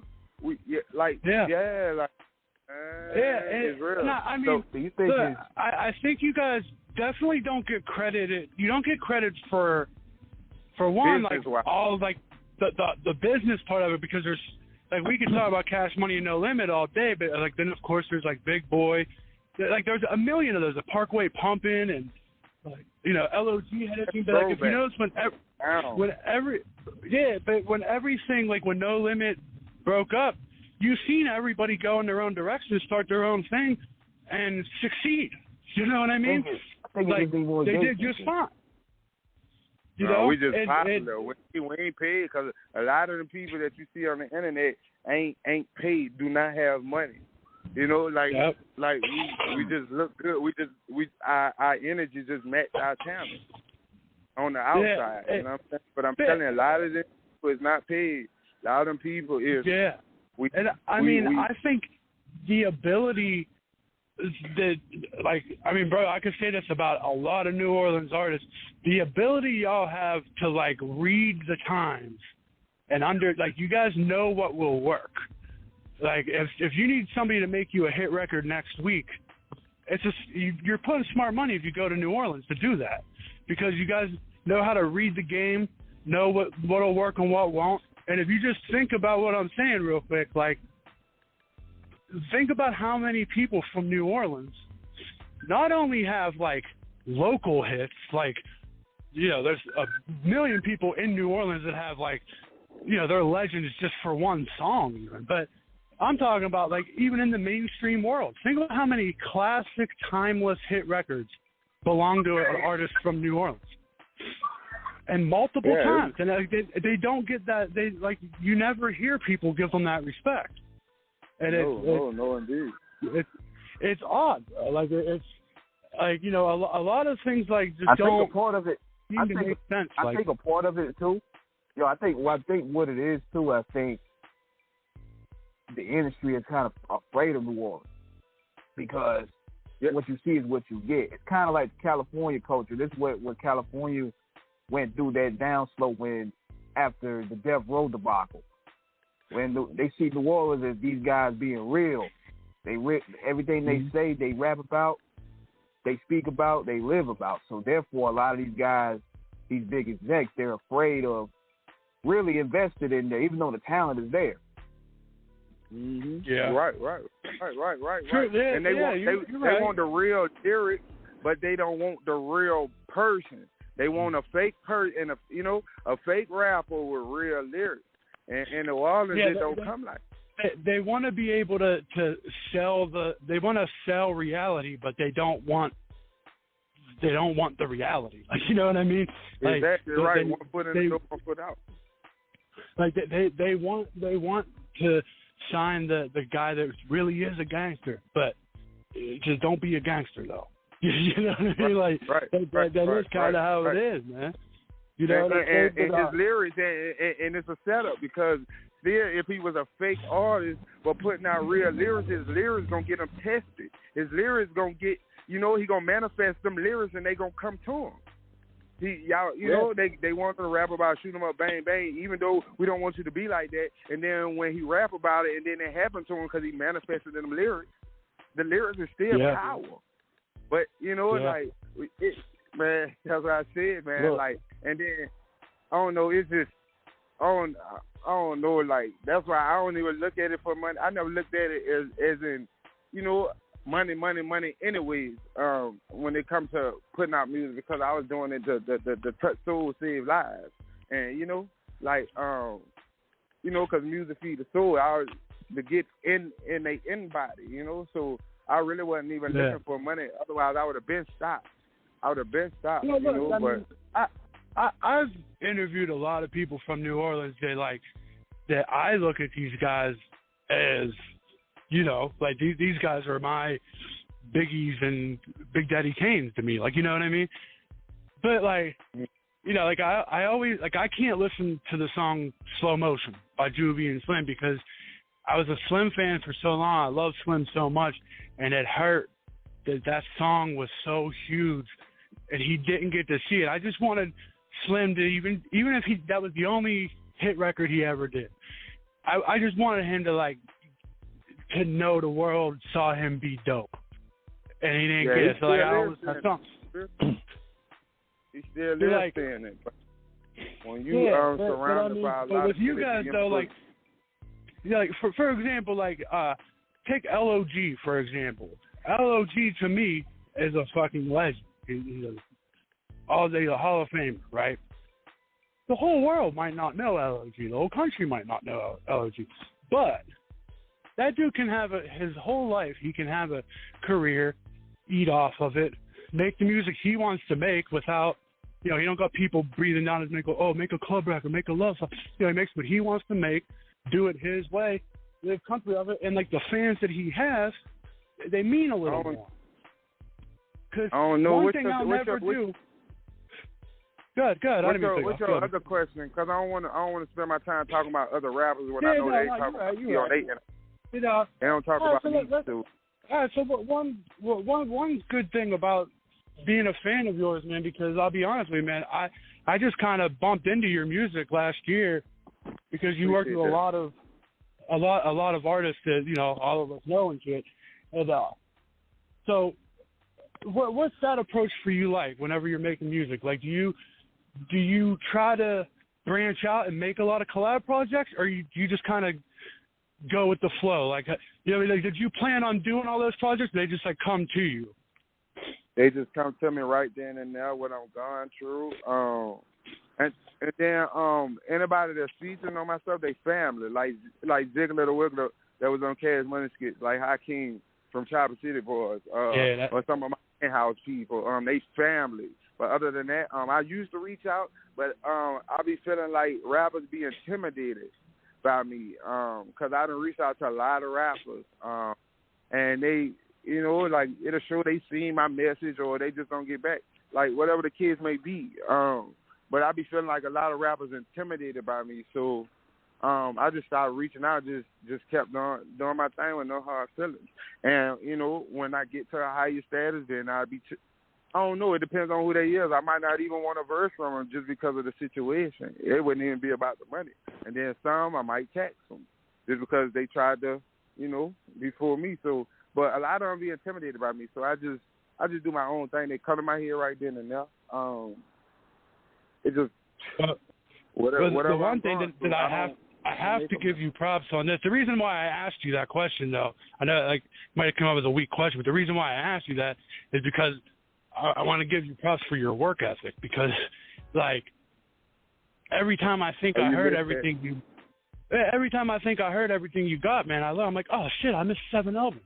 No, I mean, so you think I think you guys definitely don't get credited. You don't get credit for one, all the business part of it, because there's. We could talk about Cash Money and No Limit all day, but then of course there's Big Boy, there's a million of those. The Parkway Pumpin' and LOG had it. But if you notice when everything when No Limit broke up, you've seen everybody go in their own direction, start their own thing, and succeed. You know what I mean? I think they did just fine. We just popular. We ain't paid because a lot of the people that you see on the internet ain't paid, do not have money. We just look good. Our energy just match our talent on the outside. You know what I'm saying? But I'm telling you, a lot of them people is not paid. A lot of them people is. Yeah. I think the ability. Bro, I could say this about a lot of New Orleans artists. The ability y'all have to read the times and you guys know what will work. If you need somebody to make you a hit record next week, it's just you're putting smart money if you go to New Orleans to do that, because you guys know how to read the game, know what'll work and what won't. And if you just think about what I'm saying real quick, think about how many people from New Orleans not only have local hits, there's a million people in New Orleans that have they're legends just for one song even. But I'm talking about even in the mainstream world. Think about how many classic timeless hit records belong to an artist from New Orleans. And multiple times. And they don't get that. You never hear people give them that respect. And no, indeed. It's odd. It's a lot of things just I don't. think a part of it. I think make sense. I think a part of it too. I think what it is too. I think the industry is kind of afraid of New Orleans because what you see is what you get. It's kind of like California culture. This is what California went through that downslope after the Death Row debacle. When they see New Orleans as these guys being real, everything they say, they rap about, they speak about, they live about. So therefore, a lot of these guys, these big execs, they're afraid of really invested in there, even though the talent is there. Mm-hmm. Yeah. Right. Sure, yeah, and they want the real lyric, but they don't want the real person. They want a fake person, a fake rapper with real lyrics. And in New Orleans, it don't come like that. They want to be able to sell they want to sell reality, but they don't want the reality. You know what I mean? Exactly right. One foot in the door, one foot out. They want to sign the guy that really is a gangster, but just don't be a gangster though. You know what I mean? That is kind of how it is, man. You know, and his lyrics, and it's a setup because if he was a fake artist but putting out real lyrics, his lyrics gonna get him tested. His lyrics gonna get you know, he gonna manifest them lyrics and they gonna come to him. You know, they want him to rap about shoot 'em up, bang, bang, even though we don't want you to be like that. And then when he rap about it and then it happened to him because he manifested in them lyrics, the lyrics is still power. But, you know, like, man, that's what I said, man. Like, and then, I don't know, it's just, I don't know, like, that's why I don't even look at it for money. I never looked at it as in, you know, money anyways, when it comes to putting out music, because I was doing it to touch souls, save lives. And, you know, like, you know, because music feed the soul, I was to get in their body, you know, so I really wasn't even looking for money. Otherwise, I would have been stopped. You know, but I've interviewed a lot of people from New Orleans that I look at these guys as, you know, like these guys are my Biggies and Big Daddy Kanes to me, like, you know what I mean? But like, you know, like I always, like, I can't listen to the song Slow Motion by Juvie and Slim because I was a Slim fan for so long. I love Slim so much, and it hurt that song was so huge and he didn't get to see it. I just wanted Slim to even if that was the only hit record he ever did, I just wanted him to know the world saw him be dope, and he didn't get it. So like, I always that song. He still lives saying it. But when you are surrounded by a lot with of you guys though, like, like for example, like take LOG for example. LOG to me is a fucking legend. He's a Hall of Famer, right? The whole world might not know LOG. The whole country might not know LOG. But that dude can have his whole life, he can have a career, eat off of it, make the music he wants to make without, you know, he don't got people breathing down his neck, make a club record, make a love song. You know, he makes what he wants to make, do it his way, live country of it, and like the fans that he has, they mean a little more. Because one thing I'll never do. Good. What's your other question? Because I don't want to spend my time talking about other rappers when I know they talk about me on their end. They don't talk about me too. All right. So one good thing about being a fan of yours, man, because I'll be honest with you, man, I just kind of bumped into your music last year because you worked with a lot of artists that, you know, all of us know and shit. And so what's that approach for you like whenever you're making music? Like, do you try to branch out and make a lot of collab projects, or do you just kind of go with the flow? Like, you know, like, did you plan on doing all those projects? They just like come to you. They just come to me right then and there what I'm going through. And then anybody that's featuring on my stuff, they family. Like Ziggler the Wiggler that was on Cash Money Skits, like Hakeem from Chopper City Boys, or some of my in-house people. They family. But other than that, I used to reach out, but I be feeling like rappers be intimidated by me, because I done reached out to a lot of rappers, and they, you know, like, it'll show they seen my message or they just don't get back, like, whatever the kids may be. But I be feeling like a lot of rappers intimidated by me, so I just started reaching out, just kept doing my thing with no hard feelings. And, you know, when I get to a higher status, then I'll be, I don't know, it depends on who they is. I might not even want a verse from them just because of the situation. It wouldn't even be about the money. And then some, I might tax them just because they tried to, you know, before me. So, but a lot of them be intimidated by me. So I just do my own thing. They come to my head right then and there. It just, whatever. The one thing that I have to give you props on this. The reason why I asked you that question, though, I know like it might have come up as a weak question, but the reason why I asked you that is because I want to give you props for your work ethic. Because, like, every time I think I heard everything you got, man, I'm like, oh shit, I missed 7 albums.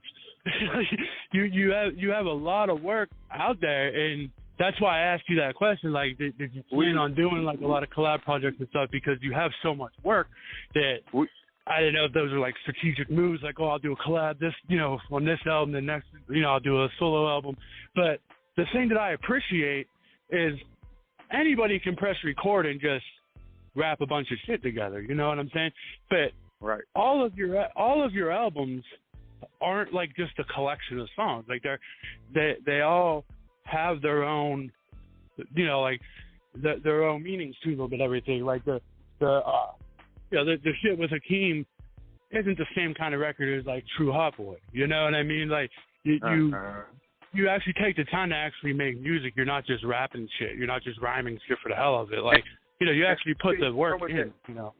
you have a lot of work out there, and that's why I asked you that question. Like, did you plan on doing like a lot of collab projects and stuff, because you have so much work that I didn't know if those are like strategic moves, like, oh, I'll do a collab this, you know, on this album, the next, you know, I'll do a solo album. But the thing that I appreciate is anybody can press record and just rap a bunch of shit together. You know what I'm saying? But all of your albums aren't like just a collection of songs. Like they all have their own, you know, like their own meanings to them and everything. Like the shit with Hakeem isn't the same kind of record as like True Hot Boy. You know what I mean? Like you actually take the time to actually make music. You're not just rapping shit. You're not just rhyming shit for the hell of it. Like, you know, you actually put the work in, you know.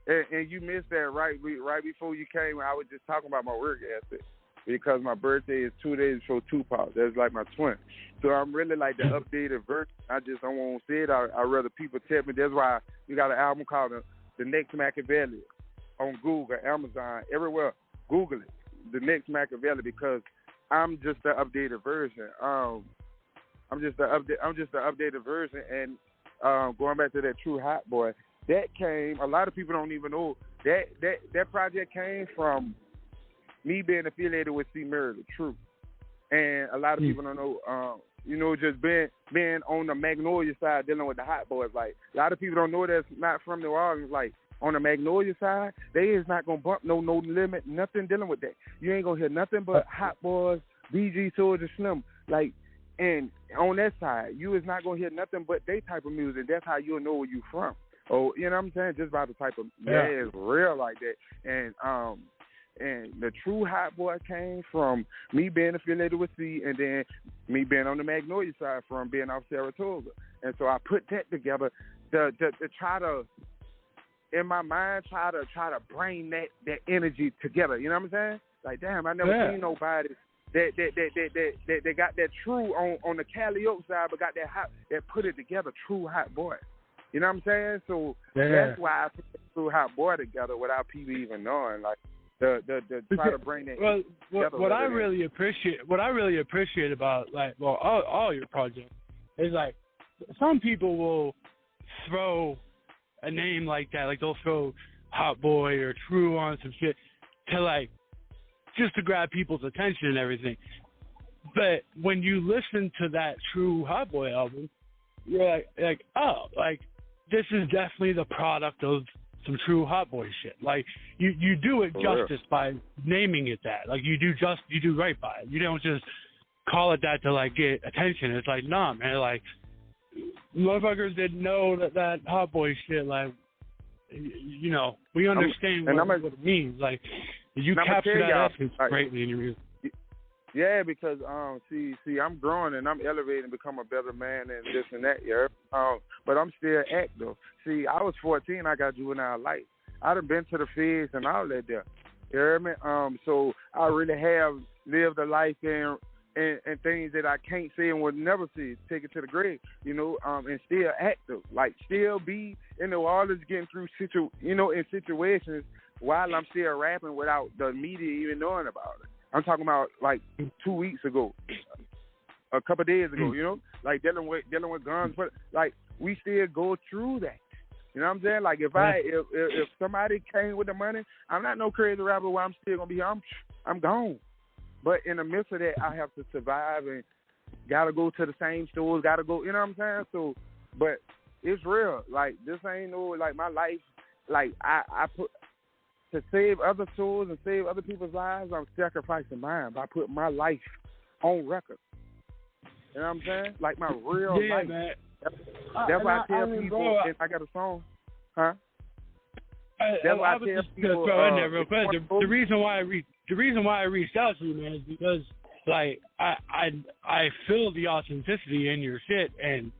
And you missed that right before you came when I was just talking about my work ethic. Because my birthday is 2 days before Tupac. That's like my twin. So I'm really like the updated version. I just don't want to say it. I'd rather people tell me. That's why we got an album called The Next Machiavelli on Google, Amazon, everywhere. Google it. The Next Machiavelli, because I'm just the updated version. I'm just the updated version. And going back to that True Hot Boy, that came. A lot of people don't even know that project came from me being affiliated with C. Murray, the True. And a lot of people don't know, you know, just being on the Magnolia side dealing with the Hot Boys. Like, a lot of people don't know that's not from New Orleans. Like, on the Magnolia side, they is not going to bump no limit, nothing dealing with that. You ain't going to hear nothing but Hot Boys, BG, Soldier, Slim. Like, and on that side, you is not going to hear nothing but they type of music. That's how you'll know where you from. Oh, you know what I'm saying? Just by the type of, it's real like that. And the True Hot Boy came from me being affiliated with C, and then me being on the Magnolia side from being off Saratoga. And so I put that together to try to, in my mind, try to bring that energy together. You know what I'm saying? Like, damn, I never seen nobody that got that True on the Cali Oak side, but got that put it together, True Hot Boy. You know what I'm saying? So that's why I put the True Hot Boy together without people even knowing. Like, the try to bring that. What I really appreciate about all your projects is like some people will throw a name like that, like they'll throw Hot Boy or True on some shit to like just to grab people's attention and everything. But when you listen to that True Hot Boy album, you're like oh, like this is definitely the product of some True Hot Boy shit. Like you do it justice by naming it that. Like you do right by it. You don't just call it that to like get attention. It's like, nah, man, like motherfuckers didn't know that Hot Boy shit, like, you know, we understand what it means. Like you capture that essence greatly in your music. Yeah, because see, I'm growing and I'm elevating to become a better man and this and that, but I'm still active. See, I was 14, I got juvenile life. I done been to the feds and all that there. You hear me? So I really have lived a life and things that I can't say and would never see, take it to the grave, you know, and still active. Like, still be in New Orleans getting through in situations while I'm still rapping without the media even knowing about it. I'm talking about like 2 weeks ago, a couple of days ago, you know, like dealing with guns, but like we still go through that. You know what I'm saying? Like if somebody came with the money, I'm not no crazy rapper where I'm still gonna be here. I'm gone. But in the midst of that, I have to survive and gotta go to the same stores, gotta go. You know what I'm saying? So, but it's real. Like this ain't no like my life. Like I put. To save other souls and save other people's lives, I'm sacrificing mine by putting my life on record. You know what I'm saying? Like my real life. Man. That's why I tell people, and I got a song. Huh? That's why I tell people. Throw in there real quick. The reason why I reached out to you, man, is because like I feel the authenticity in your shit, and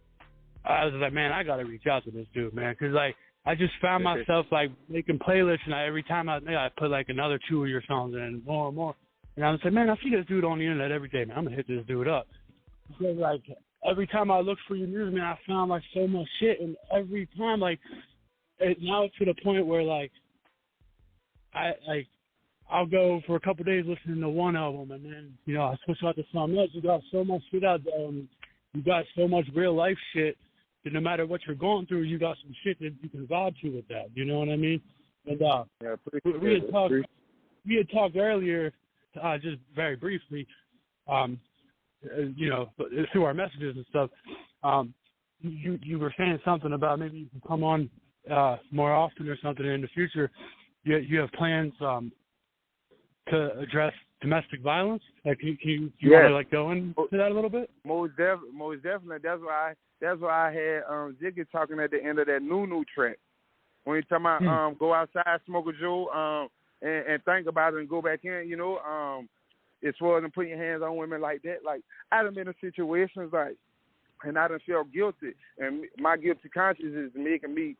I was like, man, I gotta reach out to this dude, man, because like. I just found myself like making playlists, and every time I put like another 2 of your songs in, and more and more. And I was like, man, I see this dude on the internet every day, man. I'm gonna hit this dude up. Because like every time I look for your music, man, I found like so much shit, and every time like now it's to the point where like I'll go for a couple of days listening to one album, and then you know I switch out to something else. You got so much shit out there, and you got so much real life shit. No matter what you're going through, you got some shit that you can vibe to with that. You know what I mean? And we had talked earlier, just very briefly, you know, through our messages and stuff. You were saying something about maybe you can come on more often or something in the future. You have plans to address domestic violence? Like, you want to like go into that a little bit? Most definitely. That's why I had Ziggy talking at the end of that new track. When you talking about go outside, smoke a Joe, and think about it and go back in, as far as putting your hands on women like that. Like, I done been in situations like, and I done felt guilty, and my guilty conscience is making me,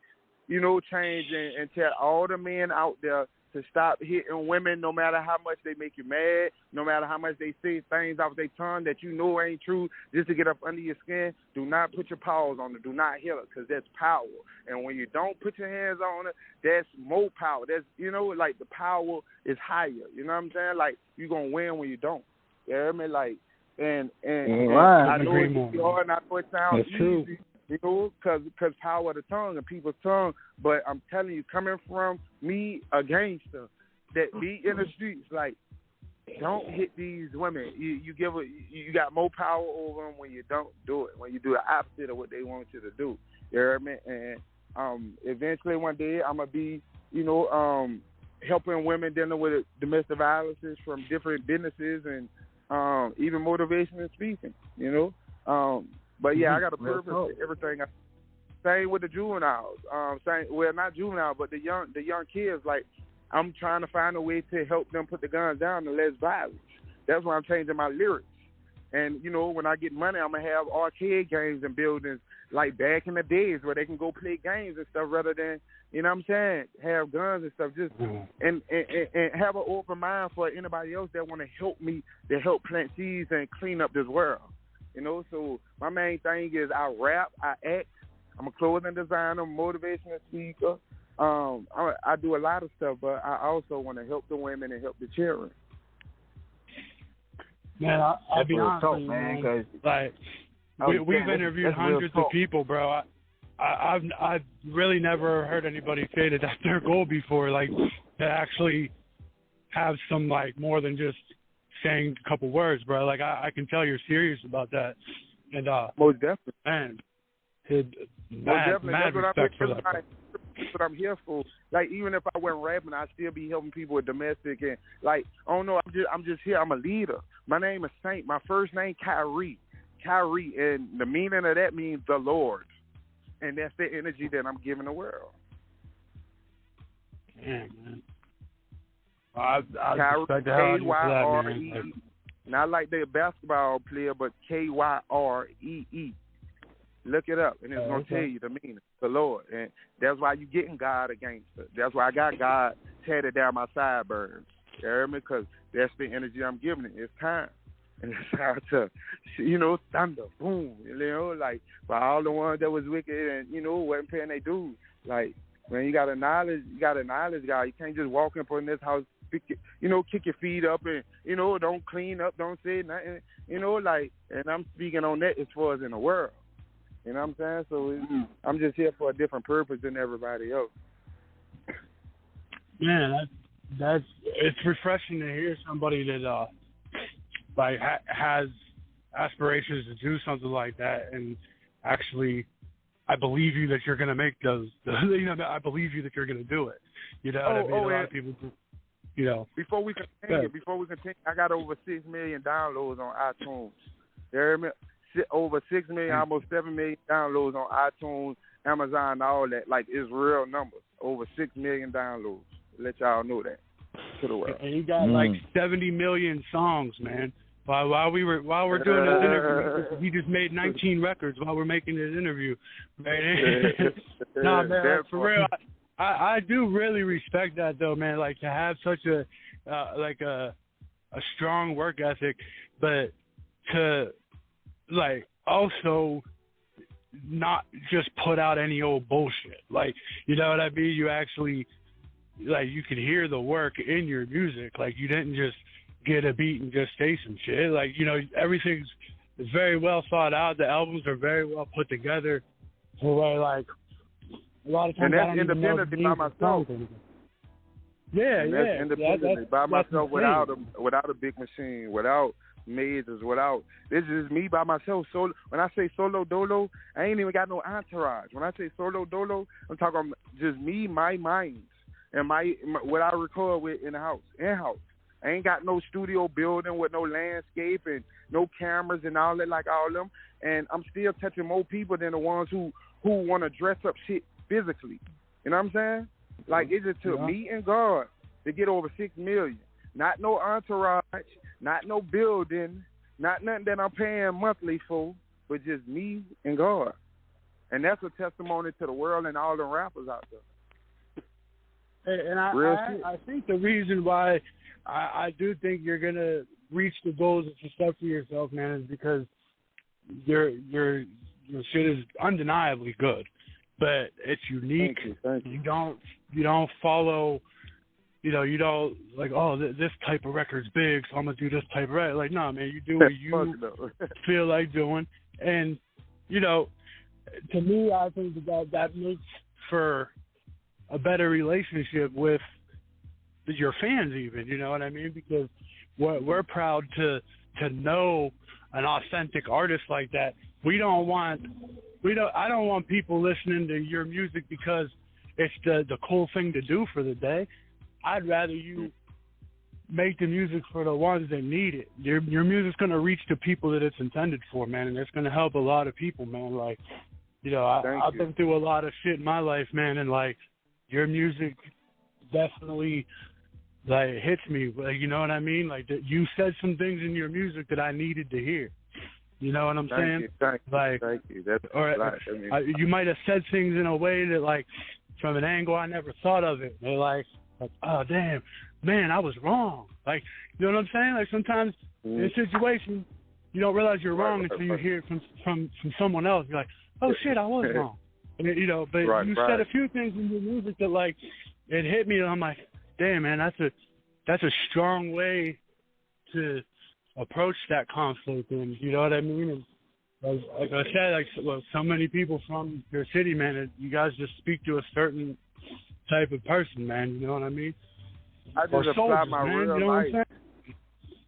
change and tell all the men out there to stop hitting women, no matter how much they make you mad, no matter how much they say things off their tongue that ain't true, just to get up under your skin. Do not put your paws on it. Do not hit it, because that's power. And when you don't put your hands on it, that's more power. That's, like the power is higher. You know what I'm saying? Like, you're going to win when you don't. You know what I mean? Like, and I know it's hard, and I know it sounds easy. True. Because power of the tongue and people's tongue. But I'm telling you, coming from me, a gangster, that be in the streets, like, don't hit these women. You got more power over them when you don't do it, when you do the opposite of what they want you to do. You know what I mean? And eventually one day I'm going to be, helping women dealing with domestic violences from different businesses and even motivation and speaking, But yeah, I got a purpose for everything. Same with the juveniles. Not juvenile, but the young kids. Like, I'm trying to find a way to help them put the guns down and less violence. That's why I'm changing my lyrics. And when I get money, I'm gonna have arcade games and buildings like back in the days where they can go play games and stuff rather than have guns and stuff. Just and have an open mind for anybody else that want to help me to help plant seeds and clean up this world. So my main thing is I rap, I act, I'm a clothing designer, motivational speaker. I do a lot of stuff, but I also want to help the women and help the children. Man, I'll be honest with you, man. Like, we've interviewed hundreds of people, bro. I've really never heard anybody say that that's their goal before, like, to actually have some, like, more than just saying a couple words, bro. Like, I can tell you're serious about that. And most definitely, man, mad respect for that. That's what I'm here for. Like, even if I wasn't rapping, I'd still be helping people with domestic and, like, I don't know, I'm just here. I'm a leader. My name is Saint. My first name Kyrie, and the meaning of that means the Lord, and that's the energy that I'm giving the world. Yeah, man. I respect the hell out of that, man. Not like they're a basketball player, but K-Y-R-E-E. Look it up, and it's going to tell you the meaning, the Lord. And that's why you getting God a gangster. That's why I got God tatted down my sideburns. You hear me? Because that's the energy I'm giving it. It's time. And it's time to, thunder, boom. Like, for all the ones that was wicked and, wasn't paying their dues. Like, man, you got a knowledge guy. You can't just walk in this house, kick your feet up and, don't clean up, don't say nothing, and I'm speaking on that as far as in the world. You know what I'm saying? So I'm just here for a different purpose than everybody else. Man, it's refreshing to hear somebody that has aspirations to do something like that, and actually, I believe you that you're going to make those. I believe you that you're going to do it. You know what I mean? A lot of people, Before we continue, I got over 6 million downloads on iTunes. You hear me? Over 6 million, almost 7 million downloads on iTunes, Amazon, all that. Like, it's real numbers. Over 6 million downloads. Let y'all know that to the world. And you got like 70 million songs, man. While we're doing this interview, he just made 19 records while we're making this interview. Right? Nah, man, for real. I do really respect that though, man. Like, to have such a strong work ethic, but to like also not just put out any old bullshit. Like, you know what I mean? You actually, like, you could hear the work in your music. Like, you didn't just get a beat and just say some shit. Like, everything's very well thought out. The albums are very well put together. So, like, a lot of times, and that's independently by myself. That's independently by myself, without a big machine, without mazes, without. This is me by myself. So when I say solo dolo, I ain't even got no entourage. When I say solo dolo, I'm talking just me, my minds, and my what I record with in house. I ain't got no studio building with no landscape and no cameras and all that like all of them. And I'm still touching more people than the ones who want to dress up shit physically. You know what I'm saying? Like, it just took me and God to get over 6 million. Not no entourage, not no building, not nothing that I'm paying monthly for, but just me and God. And that's a testimony to the world and all the rappers out there. And I think the reason why I do think you're going to reach the goals that you set for yourself, man, is because your shit is undeniably good, but it's unique. Thank you. You don't follow, you don't like, oh, this type of record's big, so I'm gonna do this type of record. Like, no, man, you do what you feel like doing, and to me, I think that makes for a better relationship with your fans, even. You know what I mean? Because we're proud to know an authentic artist like that. I don't want people listening to your music because it's the cool thing to do for the day. I'd rather you make the music for the ones that need it. Your music's going to reach the people that it's intended for, man, and it's going to help a lot of people, man. Like, I've been through a lot of shit in my life, man, and, like, your music definitely, like, hits me. Like, you know what I mean? Like, you said some things in your music that I needed to hear. You know what I'm saying? Thank you. That's right. You might have said things in a way that, like, from an angle I never thought of it. They're like, oh, damn, man, I was wrong. Like, you know what I'm saying? Like, sometimes in situations, you don't realize you're wrong until you hear it from someone else. You're like, oh, shit, I was wrong. And, but you said a few things in your music that, like, it hit me, and I'm like, damn, man, that's a strong way to approach that conflict, and you know what I mean? And like I said, so many people from your city, man, you guys just speak to a certain type of person, man. You know what I mean? I just apply my real life,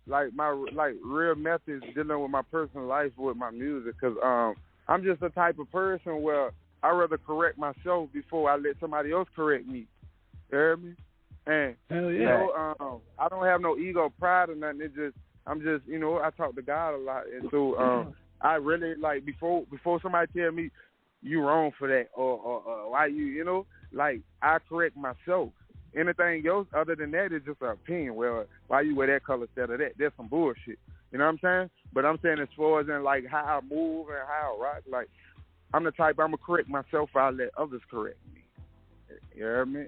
like real methods dealing with my personal life with my music, because I'm just the type of person where I rather correct myself before I let somebody else correct me. You hear me? And I don't have no ego, pride, or nothing. I'm just, I talk to God a lot, and so I really, like, before somebody tell me you wrong for that or why you, like, I correct myself. Anything else other than that is just an opinion. Well, why you wear that color instead of that? That's some bullshit. You know what I'm saying? But I'm saying as far as in, like, how I move and how I rock, like, I'm the type, I'm going to correct myself, I'll let others correct me. You hear me?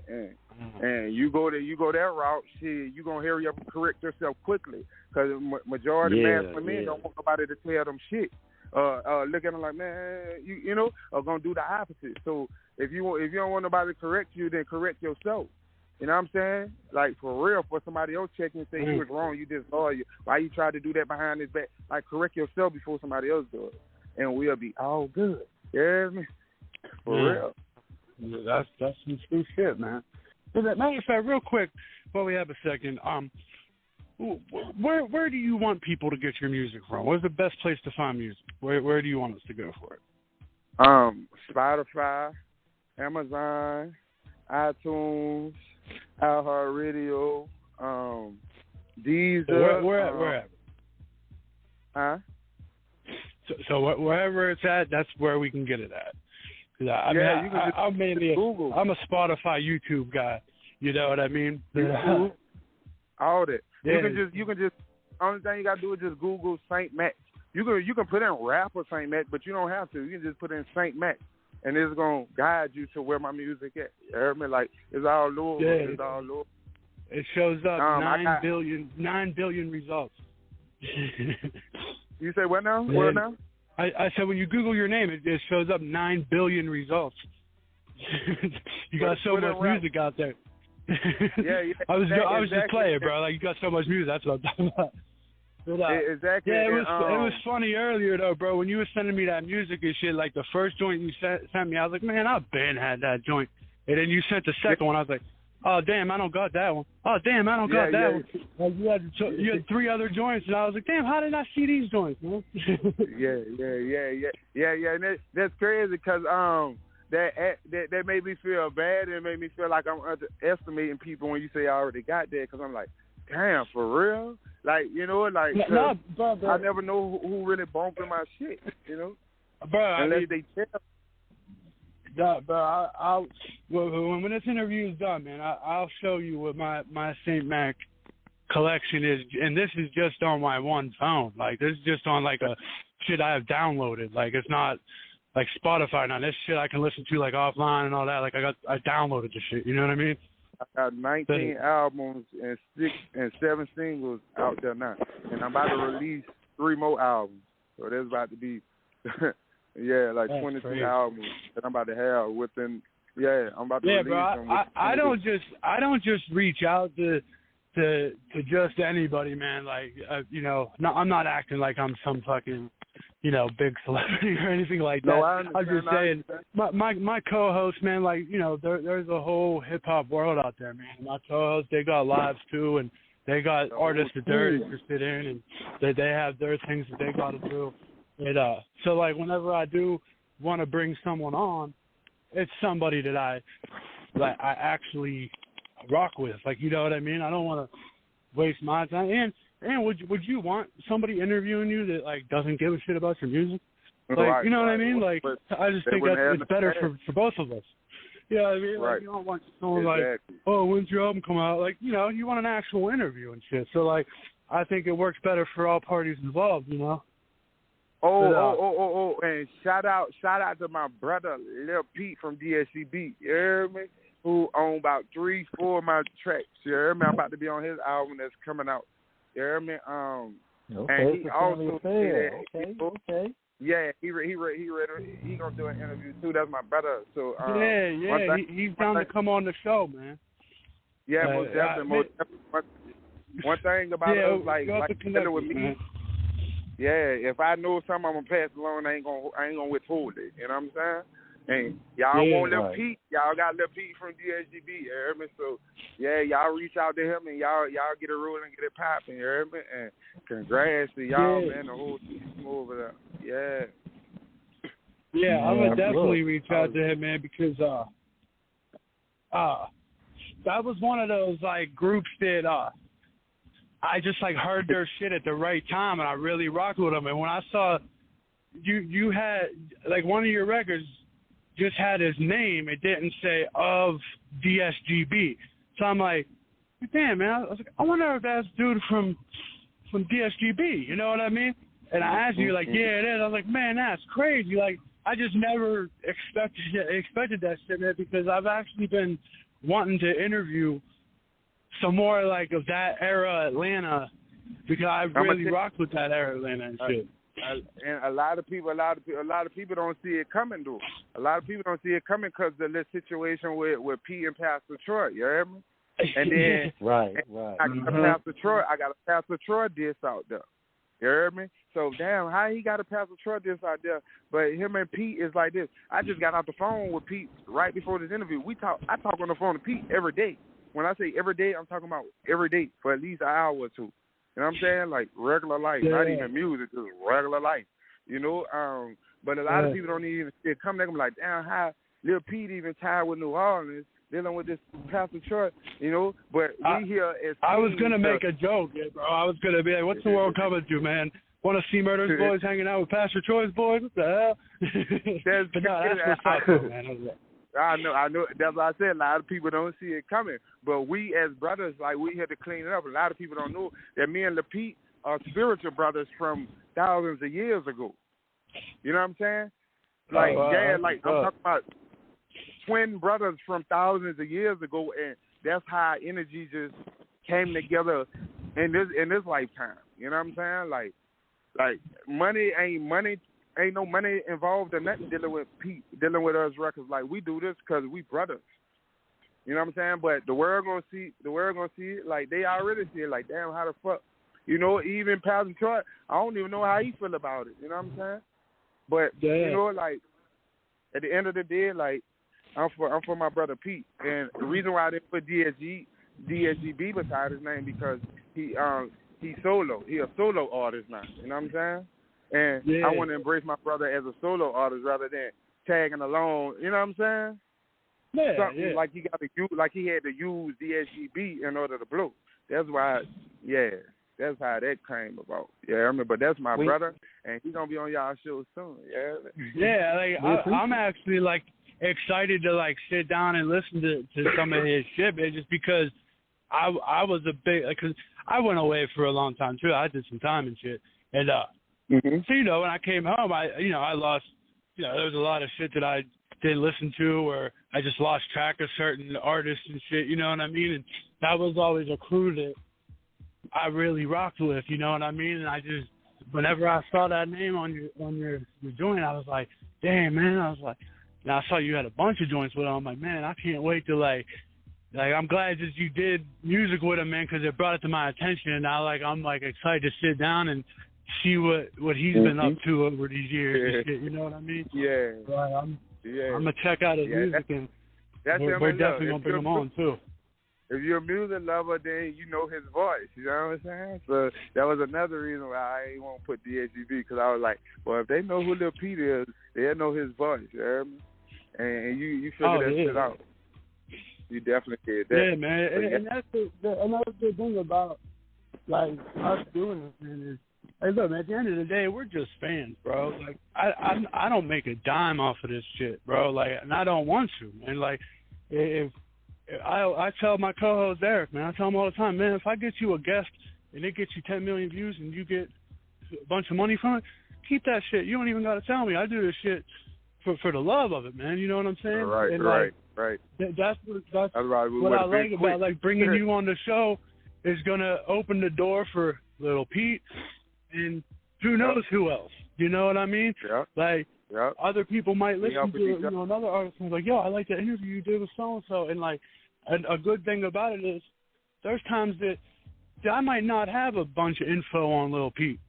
And you go that route, shit, you going to hurry up and correct yourself quickly. Because majority masculine men don't want nobody to tell them shit. Look at them like, man, you are going to do the opposite. So if you don't want nobody to correct you, then correct yourself. You know what I'm saying? Like, for real, for somebody else checking and say you was wrong, you disloyal. Why you try to do that behind his back? Like, correct yourself before somebody else does it. And we'll be all good. You hear me? For real. Yeah, that's some true shit, man. Matter of fact, real quick, before we have a second, where do you want people to get your music from? Where's the best place to find music? Where do you want us to go for it? Spotify, Amazon, iTunes, iHeartRadio, Deezer. Where at? Huh? So wherever it's at, that's where we can get it at. I'm mainly I'm a Spotify, YouTube guy. You know what I mean? YouTube, all that. Yeah. You can just. Only thing you gotta do is just Google Saint Max. You can put in rapper Saint Max, but you don't have to. You can just put in Saint Max, and it's gonna guide you to where my music at. You heard me? Like, it's all Louisville. Yeah, it's all Louisville. It shows up 9 billion results. You say what now? Man. What now? I said when you Google your name, it shows up 9 billion results. You got so much music out there. I was just playing, bro. Like, you got so much music. That's what I'm talking about. But, exactly. Yeah, it was funny earlier though, bro. When you were sending me that music and shit, like the first joint you sent me, I was like, man, I've been had that joint. And then you sent the second one, I was like, oh damn, I don't got that one. Oh damn, I don't got that one. Like, you had 3 other joints, and I was like, damn, how did I see these joints, man? Yeah. And that's crazy because that made me feel bad, and it made me feel like I'm underestimating people when you say I already got that, because I'm like, damn, for real? Like, you know, like, no, bro. I never know who really bumping my shit, you know? Bro, unless they tell. I'll when this interview is done, man, I'll show you what my St. Mac collection is, and this is just on my one phone. Like, this is just on like a shit I have downloaded. Like, it's not like Spotify now. This shit I can listen to like offline and all that. Like, I downloaded the shit. You know what I mean? I got 19 albums and 7 singles out there now, and I'm about to release 3 more albums. So there's about to be, like that's 22 crazy. albums that I'm about to have within. Yeah, I'm about to release them. I don't just reach out to just anybody, man. Like, you know, I'm not acting like I'm some fucking, you know, big celebrity or anything like that. No, I'm just saying, my co-host, man, like, you know, there's a whole hip hop world out there, man. My co-hosts, they got lives too, and they got artists that they're interested in, and they have their things that they got to do. And so, like, whenever I do want to bring someone on, it's somebody that I actually rock with. Like, you know what I mean? I don't want to waste my time. And would you want somebody interviewing you that, like, doesn't give a shit about your music? Like, right, you know what right. I mean? Like, I just think that it's better for both of us. You know what I mean? Right. Like, you don't want someone like, oh, when's your album come out? Like, you know, you want an actual interview and shit. So, like, I think it works better for all parties involved, you know? And shout out to my brother Lil Pete from DSCB, you hear me? Who own about 3-4 of my tracks, you hear me? I'm about to be on his album that's coming out, you hear me? Okay, and he also okay. Yeah, he gonna do an interview too. That's my brother. So he's down to come on the show, man. Yeah, most definitely. One thing about us, like dealing with me. Man. Yeah, if I know something, I'm gonna pass it along. I ain't gonna withhold it. You know what I'm saying? And y'all want Lil Pete? Y'all got Lil Pete from DSGB. You heard me? So yeah, y'all reach out to him and y'all get it rolling and get it popping. You heard me? And congrats to y'all, man. The whole team over there. Yeah. Yeah, I'm gonna definitely reach out to him, man, because that was one of those like groups that I just like heard their shit at the right time, and I really rocked with them. And when I saw you had like one of your records just had his name, it didn't say of DSGB. So I'm like, damn, man. I was like, I wonder if that's dude from DSGB. You know what I mean? And I asked you, like, yeah, it is. I was like, man, that's crazy. Like, I just never expected that shit, man, because I've actually been wanting to interview some more like of that era Atlanta, because I really rocked with that era Atlanta and shit. And a lot of people don't see it coming, though. A lot of people don't see it coming because of the situation with P and Pastor Troy. You hear me? And then right. I got a Pastor Troy diss out there. You heard me? So damn, how he got a Pastor Troy diss out there? But him and Pete is like this. I just got off the phone with Pete right before this interview. I talk on the phone to Pete every day. When I say every day, I'm talking about every day for at least an hour or two. You know what I'm saying? Like regular life, not even music, just regular life. You know, but a lot of people don't even see it coming. They're like, damn, how Lil Pete even tied with New Orleans, dealing with this Pastor Troy, you know? But we here as I was gonna make a joke, bro. I was gonna be like, what's the world coming to, man? Want to see Murder's boys hanging out with Pastor Troy's boys? What the hell? But no, that's what's up, man. I know. That's what I said. A lot of people don't see it coming. But we as brothers, like, we had to clean it up. A lot of people don't know that me and Pete are spiritual brothers from thousands of years ago. You know what I'm saying? Like, I'm talking about twin brothers from thousands of years ago, and that's how energy just came together in this lifetime. You know what I'm saying? Like ain't no money involved in nothing dealing with Pete, dealing with us records. Like, we do this because we brothers. You know what I'm saying? But the world gonna see it. Like, they already see it. Like, damn, how the fuck? You know, even Pastor Troy, I don't even know how he feel about it. You know what I'm saying? But you know, like, at the end of the day, like, I'm for my brother Pete, and the reason why I didn't put DSGB beside his name because he's solo. He a solo artist now. You know what I'm saying? And I want to embrace my brother as a solo artist rather than tagging along. You know what I'm saying? something like he got to use, like he had to use DSGB in order to blow. That's why, that's how that came about. Yeah, I remember. But that's my brother, and he's gonna be on y'all show soon. I'm actually like excited to like sit down and listen to some of his shit, man, just because I was a big, because I went away for a long time too. I did some time and shit, and so you know, when I came home, I lost, there was a lot of shit that I didn't listen to, or I just lost track of certain artists and shit, you know what I mean? And that was always a crew that I really rocked with, you know what I mean? And I just, whenever I saw that name on your joint, I was like, damn, man. I was like, and I saw you had a bunch of joints with him. I'm like, man, I can't wait to like I'm glad that you did music with him, man, because it brought it to my attention. And now I'm like excited to sit down and see what he's been up to over these years and shit, you know what I mean? Yeah. So I'm gonna check out his music, and we're definitely gonna bring him on too. If you're a music lover, then you know his voice. You know what I'm saying? So that was another reason why I ain't want to put DSGB, because I was like, well, if they know who Lil Pete is, they'll know his voice. You know what I mean? And you figure that shit out. You definitely did that. Yeah, man. And that's another good thing about like us doing this, man, is, hey, look, man, at the end of the day, we're just fans, bro. Like, I don't make a dime off of this shit, bro. Like, and I don't want to, man. Like, if I tell my co-host Eric, man, I tell him all the time, man, if I get you a guest and it gets you 10 million views and you get a bunch of money from it, keep that shit. You don't even got to tell me. I do this shit for the love of it, man. You know what I'm saying? Right, and right. That's what I like about like bringing you on the show is gonna open the door for Little Pete and who knows who else. You know what I mean? Yeah. Like other people might listen to another artist and be like, yo, I like the interview you did with so and so, and like a good thing about it is there's times that I might not have a bunch of info on Lil Pete,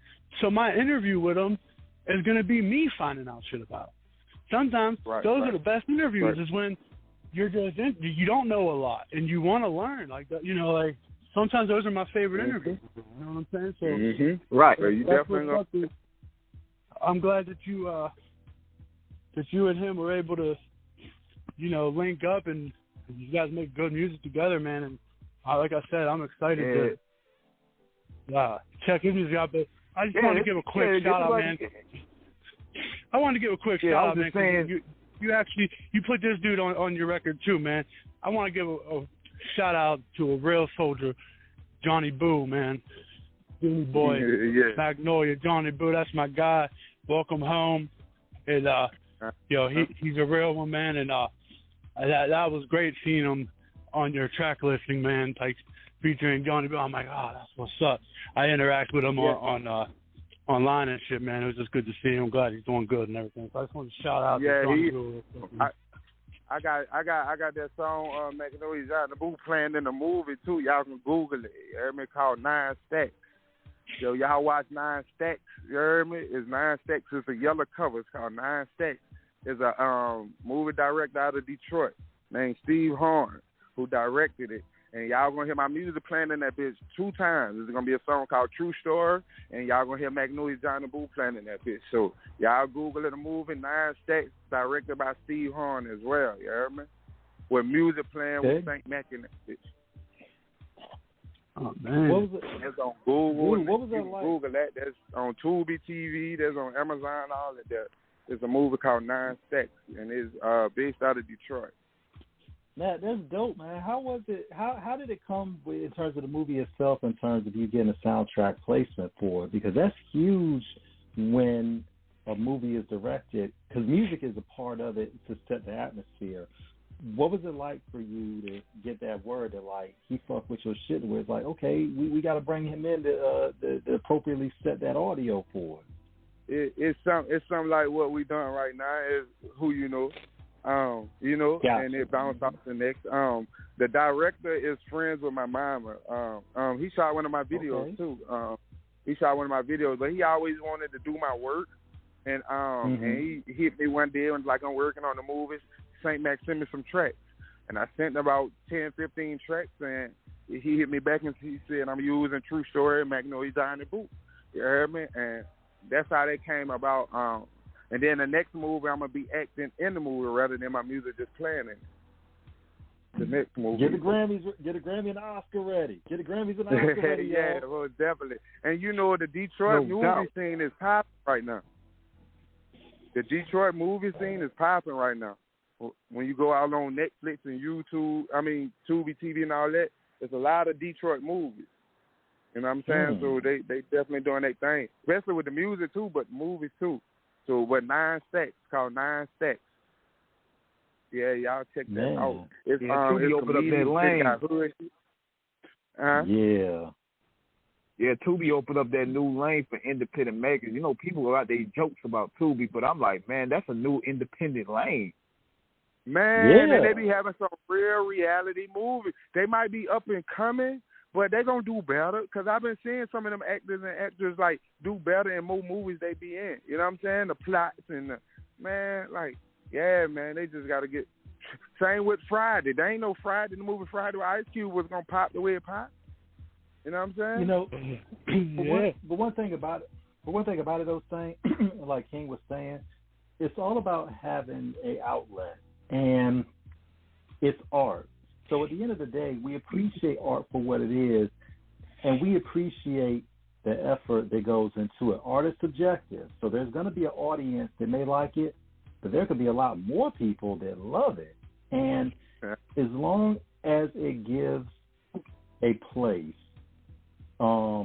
so my interview with him is gonna be me finding out shit about him. Sometimes those are the best interviews is when you're just you don't know a lot and you want to learn, like that, you know, like sometimes those are my favorite interviews. You know what I'm saying? So right. So you definitely. I'm glad that you and him were able to, you know, link up and you guys make good music together, man. And like I said, I'm excited to check his music out. But I just want to give a quick shout out, man. I wanted to give a quick shout out, man. You put this dude on your record too, man. I want to give a shout out to a real soldier, Johnny Boo, man. Beanie Boy, Magnolia, Johnny Boo, that's my guy. Welcome home. And he's a real one, man. And that was great seeing him on your track listing, man. Like featuring Johnny Boo. I'm like, oh, that's what's up. I interact with him on online and shit, man. It was just good to see him. I'm glad he's doing good and everything. So I just want to shout out to Johnny Boo. I got that song Magnolia's out in the booth playing in the movie too. Y'all can Google it. You heard me? Called 9 Stacks. So y'all watch 9 Stacks. You heard me? It's 9 Stacks. It's a yellow cover. It's called 9 Stacks. It's a movie director out of Detroit named Steve Horn who directed it. And y'all gonna hear my music playing in that bitch 2 times. There's gonna be a song called True Story, and y'all gonna hear Magnolia Johnny Boo playing in that bitch. So y'all Google it, a movie 9 Stacks, directed by Steve Horn as well. You heard me? With music playing with St. Mac in that bitch. Oh man, what was it? That's on Google. What was that like? Google that. That's on Tubi TV. That's on Amazon. All of that. It's a movie called 9 Stacks, and it's based out of Detroit. That's dope, man. How was it? How did it come in terms of the movie itself, in terms of you getting a soundtrack placement for it? Because that's huge when a movie is directed, because music is a part of it to set the atmosphere. What was it like for you to get that word that, like, he fucked with your shit, where it's like, okay, we got to bring him in to appropriately set that audio for it? It's something like what we doing right now is Who You Know. And it bounced off the next. The director is friends with my mama. He shot one of my videos too. He shot one of my videos, but he always wanted to do my work. And and he hit me one day and was like, I'm working on the movies. St. Mac sent me some tracks. And I sent about 10, 15 tracks, and he hit me back and he said, I'm using True Story and Magnolia Johnny Boo. You heard me? And that's how that came about. And then the next movie, I'm going to be acting in the movie rather than my music just playing in it. the next movie. Get a Grammy and Oscar ready. Get a Grammys and Oscar ready, yeah, y'all. well, definitely. And you know, the Detroit movie scene is popping right now. The Detroit movie scene is popping right now. When you go out on Netflix and YouTube, Tubi TV and all that, there's a lot of Detroit movies. You know what I'm saying? So they definitely doing their thing, especially with the music too, but movies too. So what 9 Stacks, called 9 Stacks. Yeah, y'all check that out. It's Tubi opened up that lane. Yeah, Tubi opened up that new lane for independent makers. You know, people go out there jokes about Tubi, but I'm like, man, that's a new independent lane. Man, and they be having some real reality movies. They might be up and coming, but they gonna do better. Because I've been seeing some of them actors and actors like do better in more movies they be in. You know what I'm saying? The plots and man, they just gotta get. Same with Friday. There ain't no Friday. The movie Friday with Ice Cube was gonna pop the way it popped. You know what I'm saying? You know, but one thing about it, those things, like King was saying, it's all about having a outlet, and it's art. So at the end of the day, we appreciate art for what it is, and we appreciate the effort that goes into it. Art is subjective, so there's going to be an audience that may like it, but there could be a lot more people that love it. And as long as it gives a place, I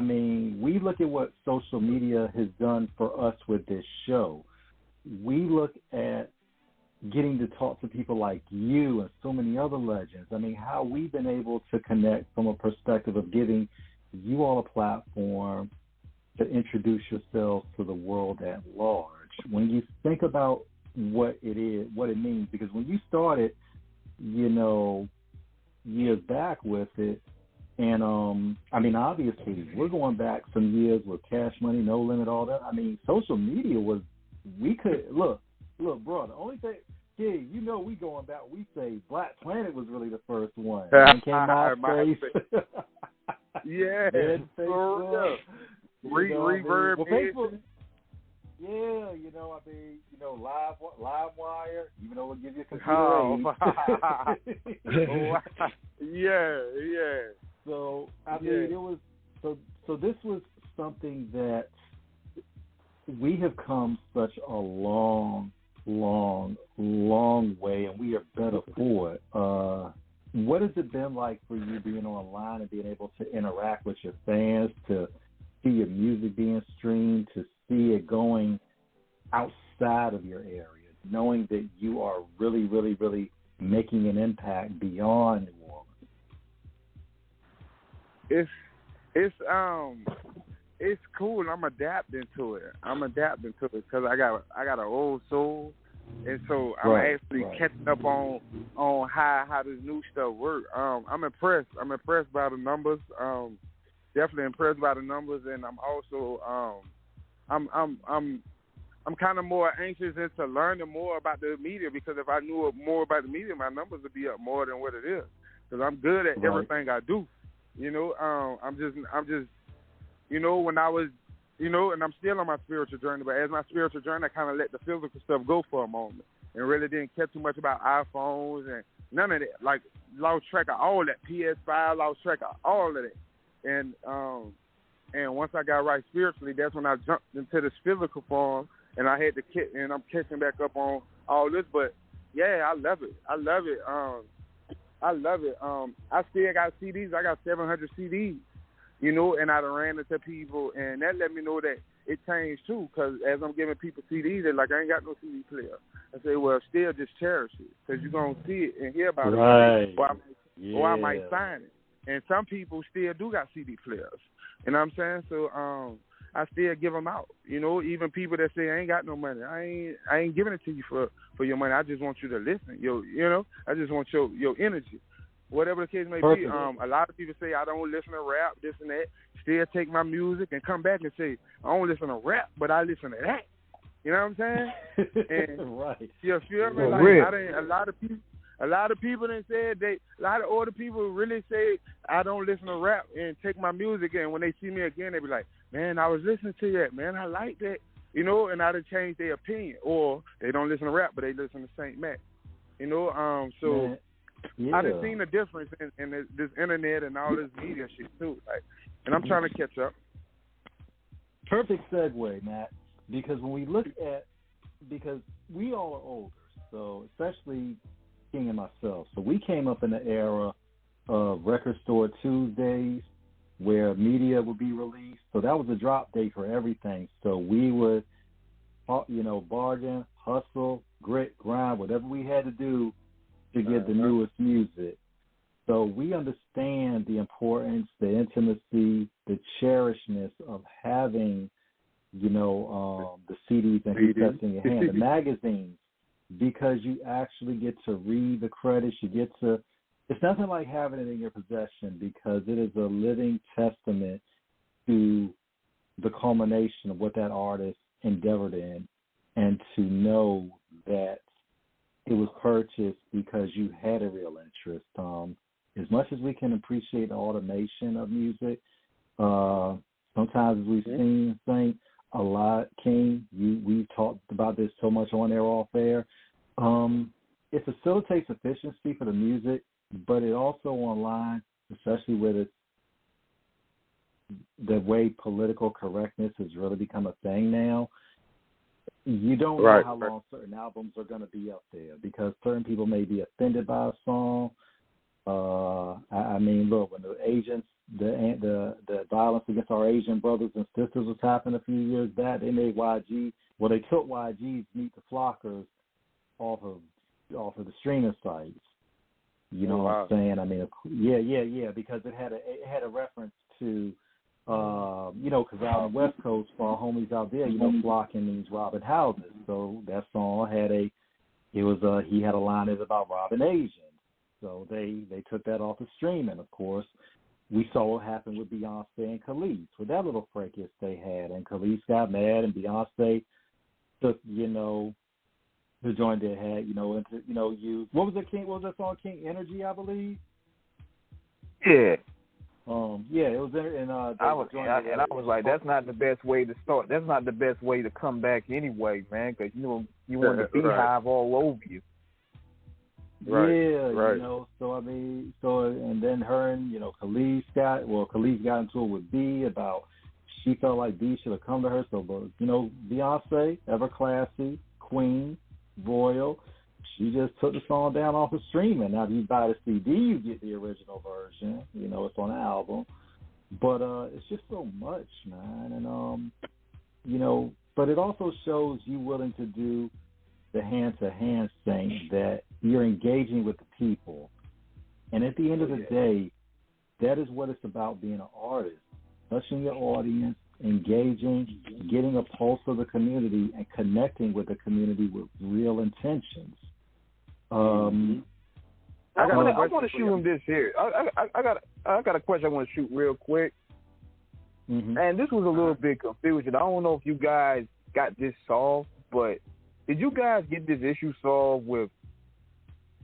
mean, we look at what social media has done for us with this show. We look at getting to talk to people like you and so many other legends. I mean, how we've been able to connect from a perspective of giving you all a platform to introduce yourselves to the world at large. When you think about what it is, what it means, because when you started, you know, years back with it, and I mean, obviously, we're going back some years with Cash Money, No Limit, all that. I mean, social media was, we could, look, bro, the only thing, you know, we going back, we say Black Planet was really the first one. Then came MySpace. Yeah. Facebook. Reverb. Well, Facebook. Yeah, you know, I mean, you know, LiveWire, even though we'll give you a computer Yeah. So, I mean, it was, so this was something that we have come such a long way, and we are better for it. What has it been like for you being online and being able to interact with your fans, to see your music being streamed, to see it going outside of your area, knowing that you are really, really, really making an impact beyond New Orleans? It's cool. I'm adapting to it because I got an old soul, and so I'm actually catching up on how this new stuff works. I'm impressed. I'm impressed by the numbers. Definitely impressed by the numbers, and I'm also I'm kind of more anxious into learning more about the media, because if I knew more about the media, my numbers would be up more than what it is. Because I'm good at everything I do. You know, I'm just, you know, when I was, you know, and I'm still on my spiritual journey, but as my spiritual journey, I kind of let the physical stuff go for a moment and really didn't care too much about iPhones and none of that. Like, lost track of all that. PS5, lost track of all of that. And once I got right spiritually, that's when I jumped into this physical form, and I had to and I'm catching back up on all this. But yeah, I love it. I love it. I still got CDs. I got 700 CDs, you know, and I done ran into people, and that let me know that it changed too. Because as I'm giving people CDs, they're like, I ain't got no CD player. I say, well, still just cherish it, because you're gonna see it and hear about it, or I might sign it. And some people still do got CD players. You know what I'm saying? So I still give them out. You know, even people that say I ain't got no money, I ain't giving it to you for your money. I just want you to listen. You know, I just want your energy, whatever the case may be. A lot of people say I don't listen to rap, this and that. Still take my music and come back and say I don't listen to rap, but I listen to that. You know what I'm saying? And you feel me? Like a lot of people done said a lot of older people really say I don't listen to rap and take my music, and when they see me again, they be like, man, I was listening to that, man, I like that, you know, and I done changed their opinion. Or they don't listen to rap, but they listen to Saint Mac, you know. So I done seen the difference in this internet and all this media shit too. Like, and I'm trying to catch up. Perfect segue, Matt, because when we look at, because we all are older, so especially King and myself, so we came up in the era of Record Store Tuesdays where media would be released. So that was a drop day for everything. So we would, bargain, hustle, grit, grind, whatever we had to do to get the newest music. So we understand the importance, the intimacy, the cherishness of having, the CDs and cassettes in your hand, the magazines, because you actually get to read the credits. You get to, it's nothing like having it in your possession because it is a living testament to the culmination of what that artist endeavored in, and to know that it was purchased because you had a real interest. As much as we can appreciate the automation of music, sometimes as we've seen, Saint, a lot, King, we've talked about this so much on air, off air. It facilitates efficiency for the music, but it also online, especially with the way political correctness has really become a thing now, you don't know how long certain albums are going to be up there because certain people may be offended by a song. I mean, look, when the Asians, the violence against our Asian brothers and sisters was happening a few years back, they made YG. Well, they took YG's Meet the Flockers off of the streaming sites. You know what I'm saying? I mean, yeah, because it had a reference to, because out on the West Coast, for our homies out there, flocking means robbing houses. So that song he had a line that's about robbing Asians. So they took that off of streaming, of course. We saw what happened with Beyonce and Khalees, with that little fracas they had. And Khalees got mad, and Beyonce took, the joint they had, used, what was that song, King? Energy, I believe? Yeah. It was there, and I was like, that's not the best way to start. That's not the best way to come back anyway, man, because you want the beehive all over you. Right. So I mean, and then her and Khalees got into it with B about she felt like B should have come to her. So, but Beyonce, ever classy, queen, royal, she just took the song down off of streaming. Now, if you buy the CD, you get the original version. It's on the album, but it's just so much, man. And but it also shows you willing to do the hand-to-hand thing, that you're engaging with the people. And at the end of the day, that is what it's about, being an artist. Touching your audience, engaging, getting a pulse of the community, and connecting with the community with real intentions. I want to shoot him this here. I got a question I want to shoot real quick. And this was a little bit confusing. I don't know if you guys got this solved, but did you guys get this issue solved with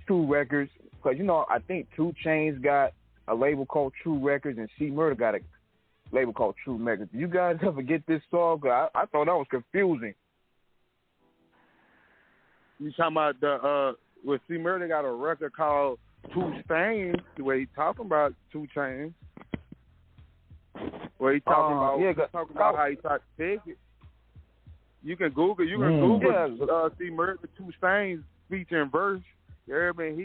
TRU Records? Because, I think 2 Chainz got a label called TRU Records and C Murder got a label called TRU Records. Did you guys ever get this solved? Cause I thought that was confusing. You talking about with C Murder got a record called 2 Stains, where he talking about 2 Chainz. Where he talking about how he tried to take it. You can Google C Murder 2 Stains featuring verse. Yeah, man,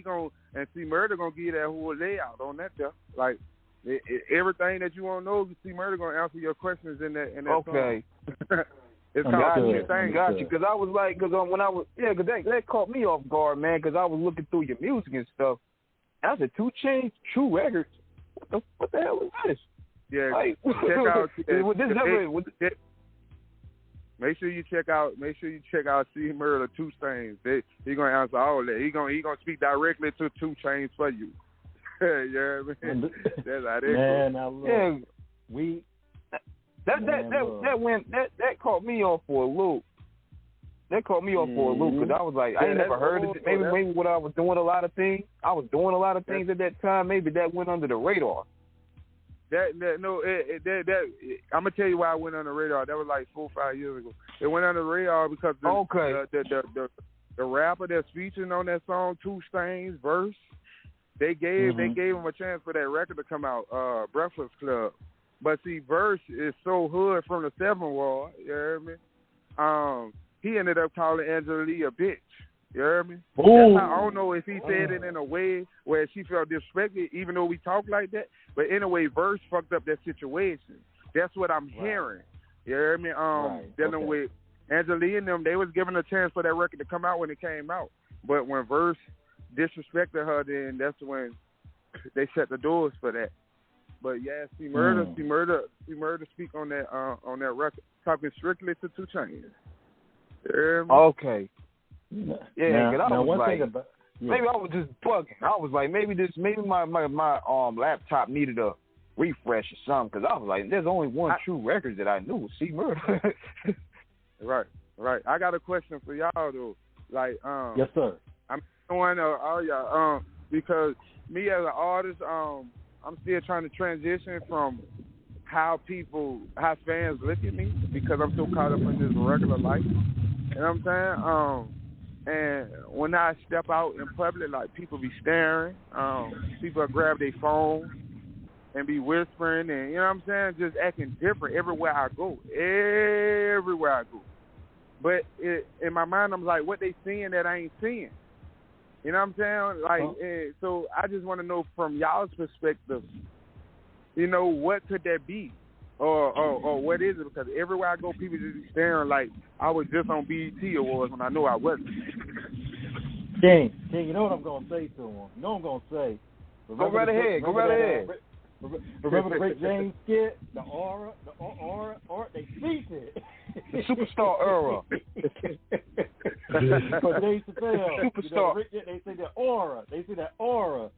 C Murder gonna give you that whole layout on that stuff. Like everything that you want to know, C Murder gonna answer your questions in that okay. song. It's called 2 Stains. Got you. Because I was like, because when I was because that caught me off guard, man. Because I was looking through your music and stuff. I said 2 Chainz, TRU Records. What the hell is this? Yeah, like, check out. Make sure you check out C Murder 2 Stains. He gonna answer all that. He gonna speak directly to 2 Chainz for you. Yeah, man. That's how that goes. We that caught me off for a loop. That caught me off for a loop because I was like, I ain't never heard of it. Maybe when I was doing a lot of things, at that time. Maybe that went under the radar. I'm gonna tell you why I went on the radar. That was like 4 or 5 years ago. It went on the radar because the rapper that's featuring on that song, 2 Stains verse, They gave him a chance for that record to come out, Breakfast Club. But see, Verse is so hood from the 7th Ward, you hear me? He ended up calling Angela Lee a bitch. You hear me? That's how, I don't know if he said it in a way where she felt disrespected, even though we talk like that. But anyway, Verse fucked up that situation. That's what I'm hearing. You hear me? Dealing with Angela Lee and them, they was given a chance for that record to come out when it came out. But when Verse disrespected her, then that's when they shut the doors for that. But yeah, she murder speak on that record, talking strictly to 2 Chainz. Okay. Yeah, now, I was one like, thing about, maybe I was just bugging. I was like, maybe my laptop needed a refresh or something, because I was like, there's only one TRU Records that I knew was C Murder. Right. I got a question for y'all though. Like, yes, sir. I'm doing all y'all because me as an artist, I'm still trying to transition from how fans look at me, because I'm so caught up in this regular life. You know what I'm saying? And when I step out in public, like, people be staring. People grab their phone and be whispering, and, you know what I'm saying, just acting different everywhere I go. But in my mind, I'm like, what they seeing that I ain't seeing? You know what I'm saying? Like, so I just want to know from y'all's perspective, you know, what could that be? Or what is it? Because everywhere I go, people just be staring like I was just on BET Awards when I know I wasn't. King, you know what I'm going to say to him? You know what I'm going to say? Go right ahead. Remember the Rick James skit? The aura, they see it. The superstar era. But they used to say, superstar. They say the aura. They see that aura.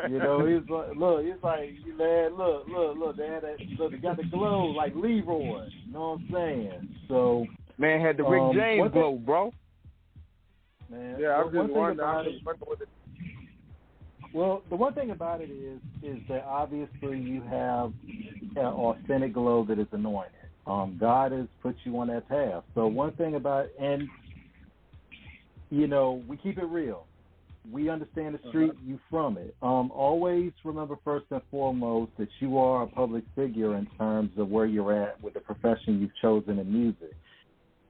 You know, he's like, look, they got the glow like Leroy. You know what I'm saying? So, man had the Rick James glow, bro. Man, yeah, I'm just wondering. Well, the one thing about it is that obviously you have an authentic glow that is anointed. God has put you on that path. So one thing about, and you know, we keep it real. We understand the street, you from it. Always remember first and foremost that you are a public figure in terms of where you're at with the profession you've chosen in music.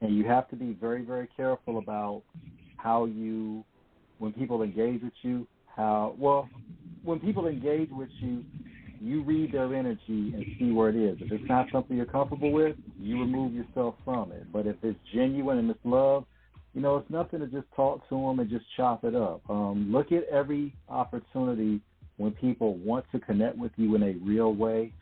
And you have to be very, very careful about how you, when people engage with you, when people engage with you, you read their energy and see where it is. If it's not something you're comfortable with, you remove yourself from it. But if it's genuine and it's love, you know, it's nothing to just talk to them and just chop it up. Look at every opportunity when people want to connect with you in a real way,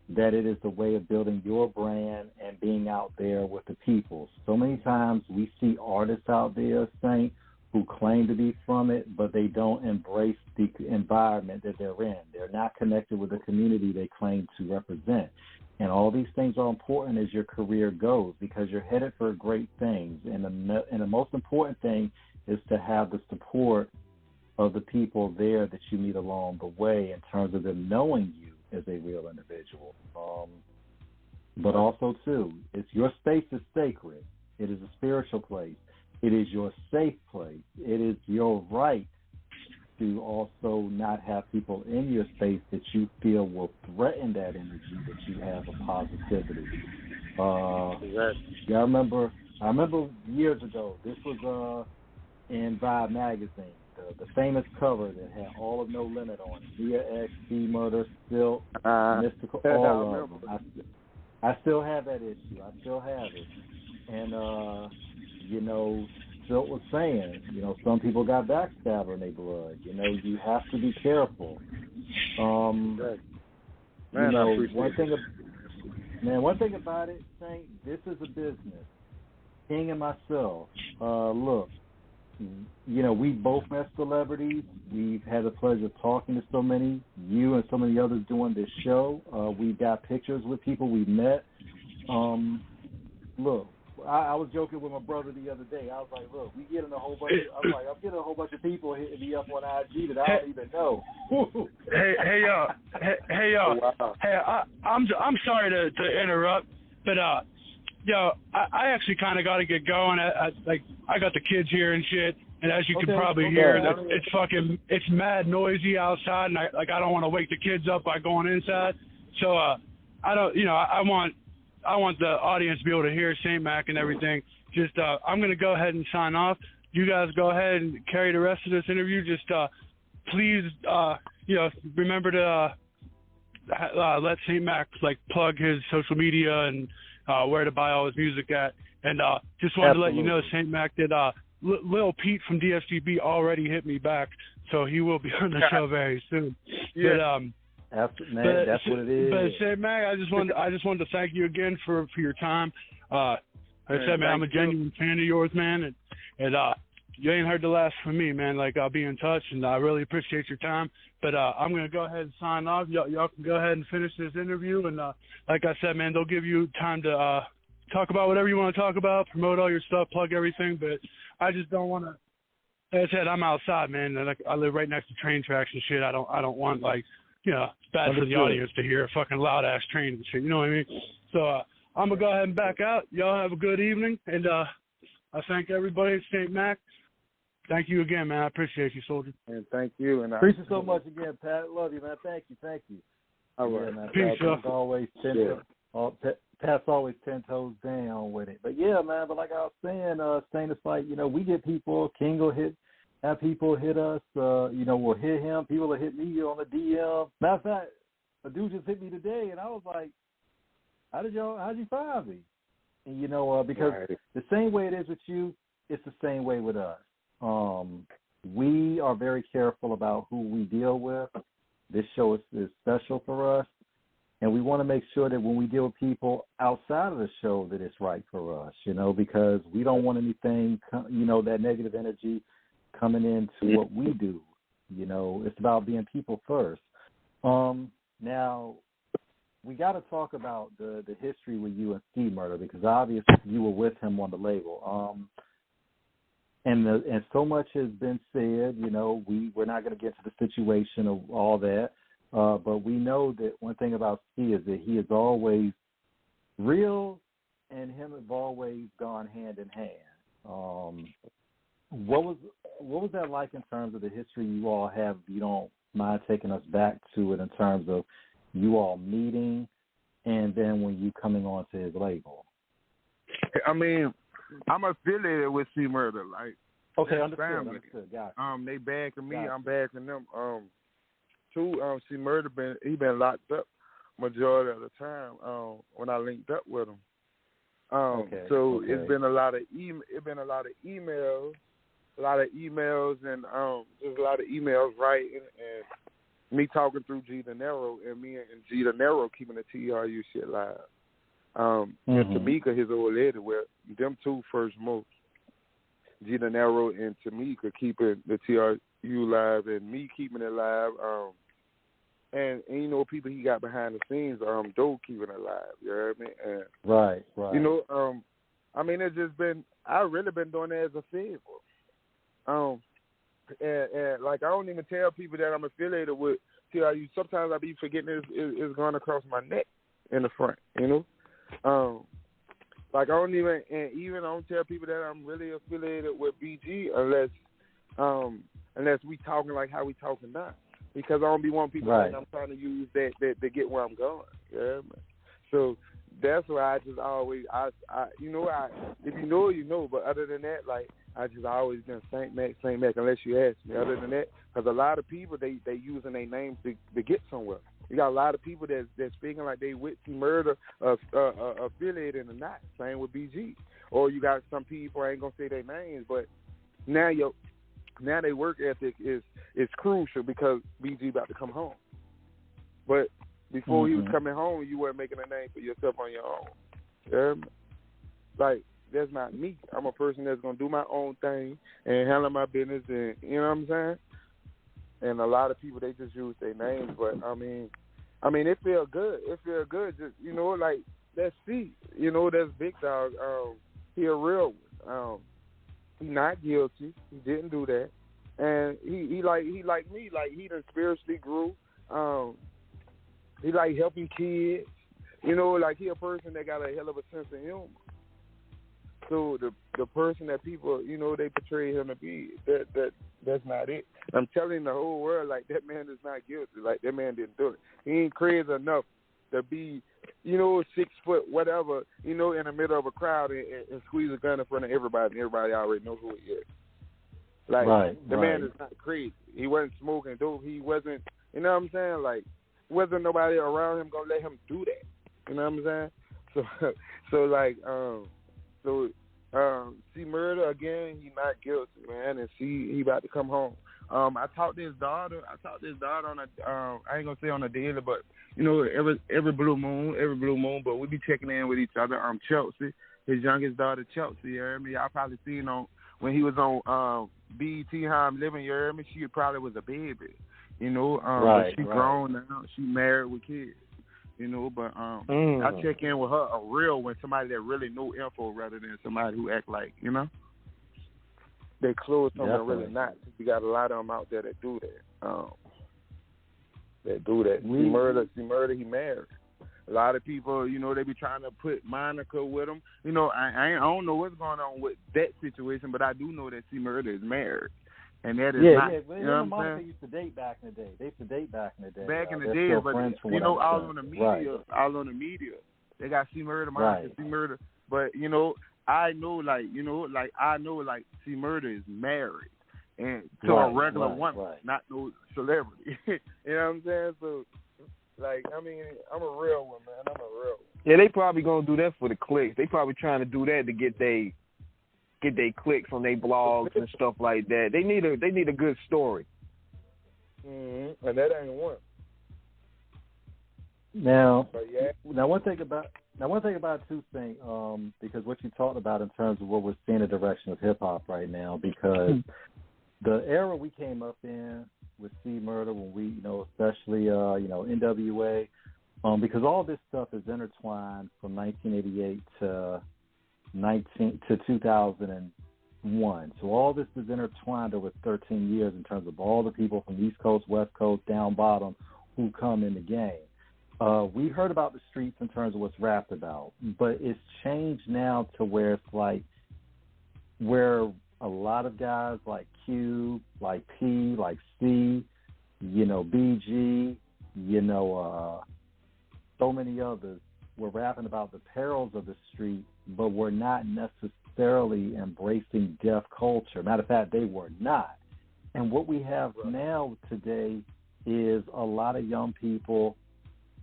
that it is the way of building your brand and being out there with the people. So many times we see artists out there, Saint, who claim to be from it, but they don't embrace the environment that they're in. They're not connected with the community they claim to represent. And all these things are important as your career goes, because you're headed for great things. And the most important thing is to have the support of the people there that you meet along the way in terms of them knowing you as a real individual. But also, too, your space is sacred. It is a spiritual place. It is your safe place. It is your right to also not have people in your space that you feel will threaten that energy that you have of positivity. Yeah, I remember years ago, this was in Vibe magazine, the famous cover that had all of No Limit on it. Mia X, C Murder, Silk, Mystical, all of them. I still have that issue. I still have it. And, you know, Silk was saying, you know, some people got backstabber in their blood. You know, you have to be careful. Man, you know, I appreciate one thing about it, Saint, this is a business. King and myself, look, you know, we both met celebrities. We've had the pleasure of talking to so many, you and so many others doing this show. We've got pictures with people we've met. Look, I was joking with my brother the other day. I was like, look, I'm getting a whole bunch of people hitting me up on IG that I don't even know. Hey, y'all. Wow. Hey, I'm sorry to interrupt, but yo, I actually kind of got to get going. I got the kids here and shit. And as you can probably hear, it's mad noisy outside, and I don't want to wake the kids up by going inside. So I want the audience to be able to hear St. Mac and everything. Just I'm going to go ahead and sign off. You guys go ahead and carry the rest of this interview. Just please, remember to let St. Mac plug his social media and where to buy all his music at. And just wanted to let you know, St. Mac, that Lil Pete from DSGB already hit me back, so he will be on the show very soon. Yeah. That's what it is. But St. Mac, I just wanted to thank you again for your time. Like I said, man, I'm a genuine fan of yours, man, and you ain't heard the last from me, man. I'll be in touch, and I really appreciate your time. But I'm gonna go ahead and sign off. Y'all can go ahead and finish this interview, and like I said, man, they'll give you time to talk about whatever you want to talk about, promote all your stuff, plug everything. But I just don't want to. Like I said, I'm outside, man, and I live right next to train tracks and shit. I don't want bad for the audience to hear a fucking loud ass train and shit. You know what I mean? So I'm gonna go ahead and back out. Y'all have a good evening, and I thank everybody at St. Mac. Thank you again, man. I appreciate you, soldier. And thank you. And appreciate so much again, Pat. Love you, man. Thank you. All right, man. Peace, Pat's always 10 toes down with it. But yeah, man. But like I was saying, it's like we get people. King will have people hit us. We'll hit him. People will hit me on the DM. Matter of fact, a dude just hit me today, and I was like, how'd you find me? And because the same way it is with you, it's the same way with us. We are very careful about who we deal with. This show is special for us, and we want to make sure that when we deal with people outside of the show that it's right for us, because we don't want anything, that negative energy coming into what we do. It's about being people first. Now, we got to talk about the history with you and Ski Murder, because obviously you were with him on the label. And so much has been said, we're not going to get to the situation of all that, but we know that one thing about Ski is that he is always real, and him have always gone hand in hand. What was that like in terms of the history you all have? If you don't mind taking us back to it in terms of you all meeting, and then when you coming on to his label. I mean, I'm affiliated with C Murder, okay, understood. Got it. They backing me, I'm backing them. C Murder been locked up majority of the time. When I linked up with him. It's been a lot of emails, and just a lot of emails writing, and me talking through G De Niro, and me and G De Niro keeping the TRU shit live. And Tamika, his old lady, where them two first most. G De Niro and Tamika keeping the TRU live, and me keeping it live. And people he got behind the scenes, Doe keeping it live. You know what I mean? And, right. It's just been, I really been doing it as a favor. And I don't even tell people that I'm affiliated with TRU. Sometimes I be forgetting it's going across my neck in the front, I don't even I don't tell people that I'm really affiliated with BG unless we talking like how we talking now, because I don't be wanting people to think I'm trying to use that to get where I'm going. Yeah, man. So that's why I just always if you know, you know. But other than that, I just always been St. Mac, unless you ask me. Other than that, because a lot of people they using their names to get somewhere. You got a lot of people that's speaking like they with Murder affiliated or not. Same with BG. Or you got some people, I ain't gonna say their names, but now their work ethic is crucial because BG about to come home. But before he was coming home, you weren't making a name for yourself on your own. That's not me. I'm a person that's gonna do my own thing and handle my business, and you know what I'm saying. And a lot of people, they just use their names, but it feel good. It feel good. Just let's see. That's Big Dog. He a real one. He not guilty. He didn't do that, and he like me. He done spiritually grew. He like helping kids. He a person that got a hell of a sense of humor. So the person that people, they portray him to be, that's not it. I'm telling the whole world, like, that man is not guilty. Like, that man didn't do it. He ain't crazy enough to be, 6 foot, whatever, in the middle of a crowd and squeeze a gun in front of everybody, and everybody already knows who he is. Like, the man is not crazy. He wasn't smoking dope. He wasn't, you know what I'm saying? Like, wasn't nobody around him gonna let him do that. You know what I'm saying? C Murder, again, he not guilty, man, and he about to come home. I talked to his daughter on I ain't gonna say on a daily, but every blue moon, but we be checking in with each other. Chelsea, his youngest daughter, Chelsea, you heard me? Y'all probably seen when he was on BET How I'm Living, you heard me? She probably was a baby, but she grown now. She married with kids. But I check in with her a real one, somebody that really know info rather than somebody who act like, they close something and really not. We got a lot of them out there that do that. See Murder, he married. A lot of people, they be trying to put Monica with him. I don't know what's going on with that situation, but I do know that C Murder is married. And that is not, you know what I'm Monica saying? used to date back in the day. They used to date back in the day. Back in the day, but, all on the media, they got C Murder, Monica, C Murder. But, I know, C Murder is married. And to a regular woman, not no celebrity. You know what I'm saying? So, I'm a real one, man. I'm a real one. Yeah, they probably gonna do that for the clicks. They probably trying to do that to get they clicks on their blogs and stuff like that. They need a good story. Mm-hmm. And that ain't one. Now one thing about two things, because what you talked about in terms of what we're seeing the direction of hip hop right now, because the era we came up in with C Murder, when we, especially NWA, because all this stuff is intertwined from 1988 to 2001. So all this is intertwined over 13 years in terms of all the people from East Coast, West Coast, down bottom who come in the game. We heard about the streets in terms of what's rapped about, but it's changed now to where it's like where a lot of guys like Q, like P, like C, BG, so many others were rapping about the perils of the street, but were not necessarily embracing deaf culture. Matter of fact, they were not. And what we have now today is a lot of young people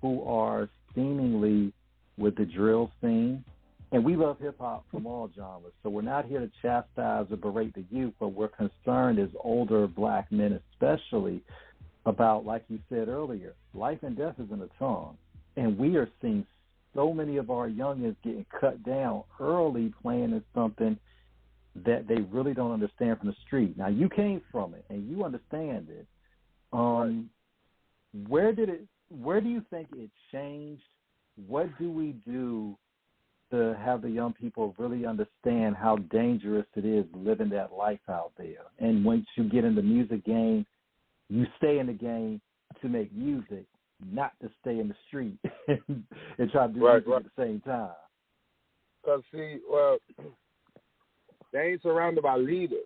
who are seemingly with the drill scene. And we love hip-hop from all genres, so we're not here to chastise or berate the youth, but we're concerned as older black men especially about, like you said earlier, life and death is in the tongue. And we are seeing so many of our youngins getting cut down early playing in something that they really don't understand from the street. Now, you came from it, and you understand it. Where do you think it changed? What do we do to have the young people really understand how dangerous it is living that life out there? And once you get in the music game, you stay in the game to make music, not to stay in the street and try to do music at the same time. Because, they ain't surrounded by leaders.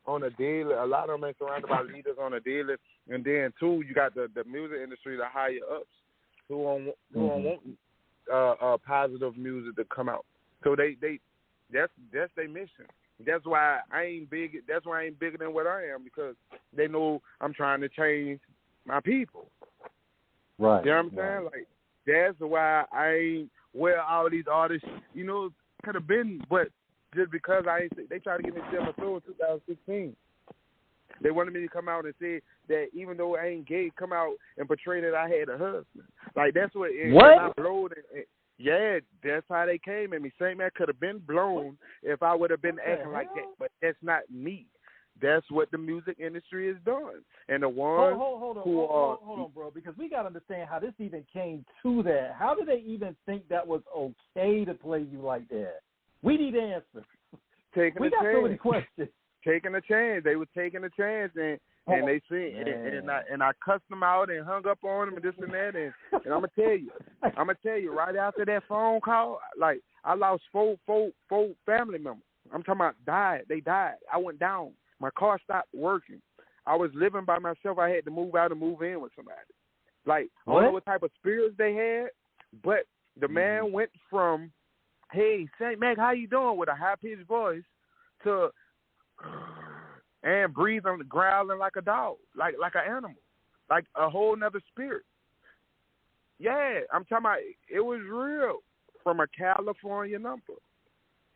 On a daily. A lot of them ain't surrounded by leaders on a daily. And then, too, you got the music industry, the higher ups, who don't want positive music to come out. So that's their mission. That's why I ain't big. That's why I ain't bigger than what I am, because they know I'm trying to change my people. Right. You know what I'm saying? Like, that's why I ain't where all these artists, could have been, but just because they tried to get me to my soul in 2016. They wanted me to come out and say that even though I ain't gay, come out and portray that I had a husband. Like, that's what? I blowed it. Yeah, that's how they came at me. Saying that could have been blown if I would have been acting like that, but that's not me. That's what the music industry is doing. And the ones hold on, bro, because we got to understand how this even came to that. How did they even think that was okay to play you like that? We need answers. We got so many questions. taking a chance. They were taking a chance, and they see, and I cussed them out and hung up on them and this and that, and I'm gonna tell you, right after that phone call, like I lost four family members. I'm talking about died. They died. I went down. My car stopped working. I was living by myself. I had to move out and move in with somebody. Like I don't know what type of spirits they had, but the man went from, "Hey, Saint Mac, how you doing?" with a high pitched voice to and breathing, growling like a dog, like an animal, like a whole nother spirit. Yeah, I'm talking about it was real from a California number,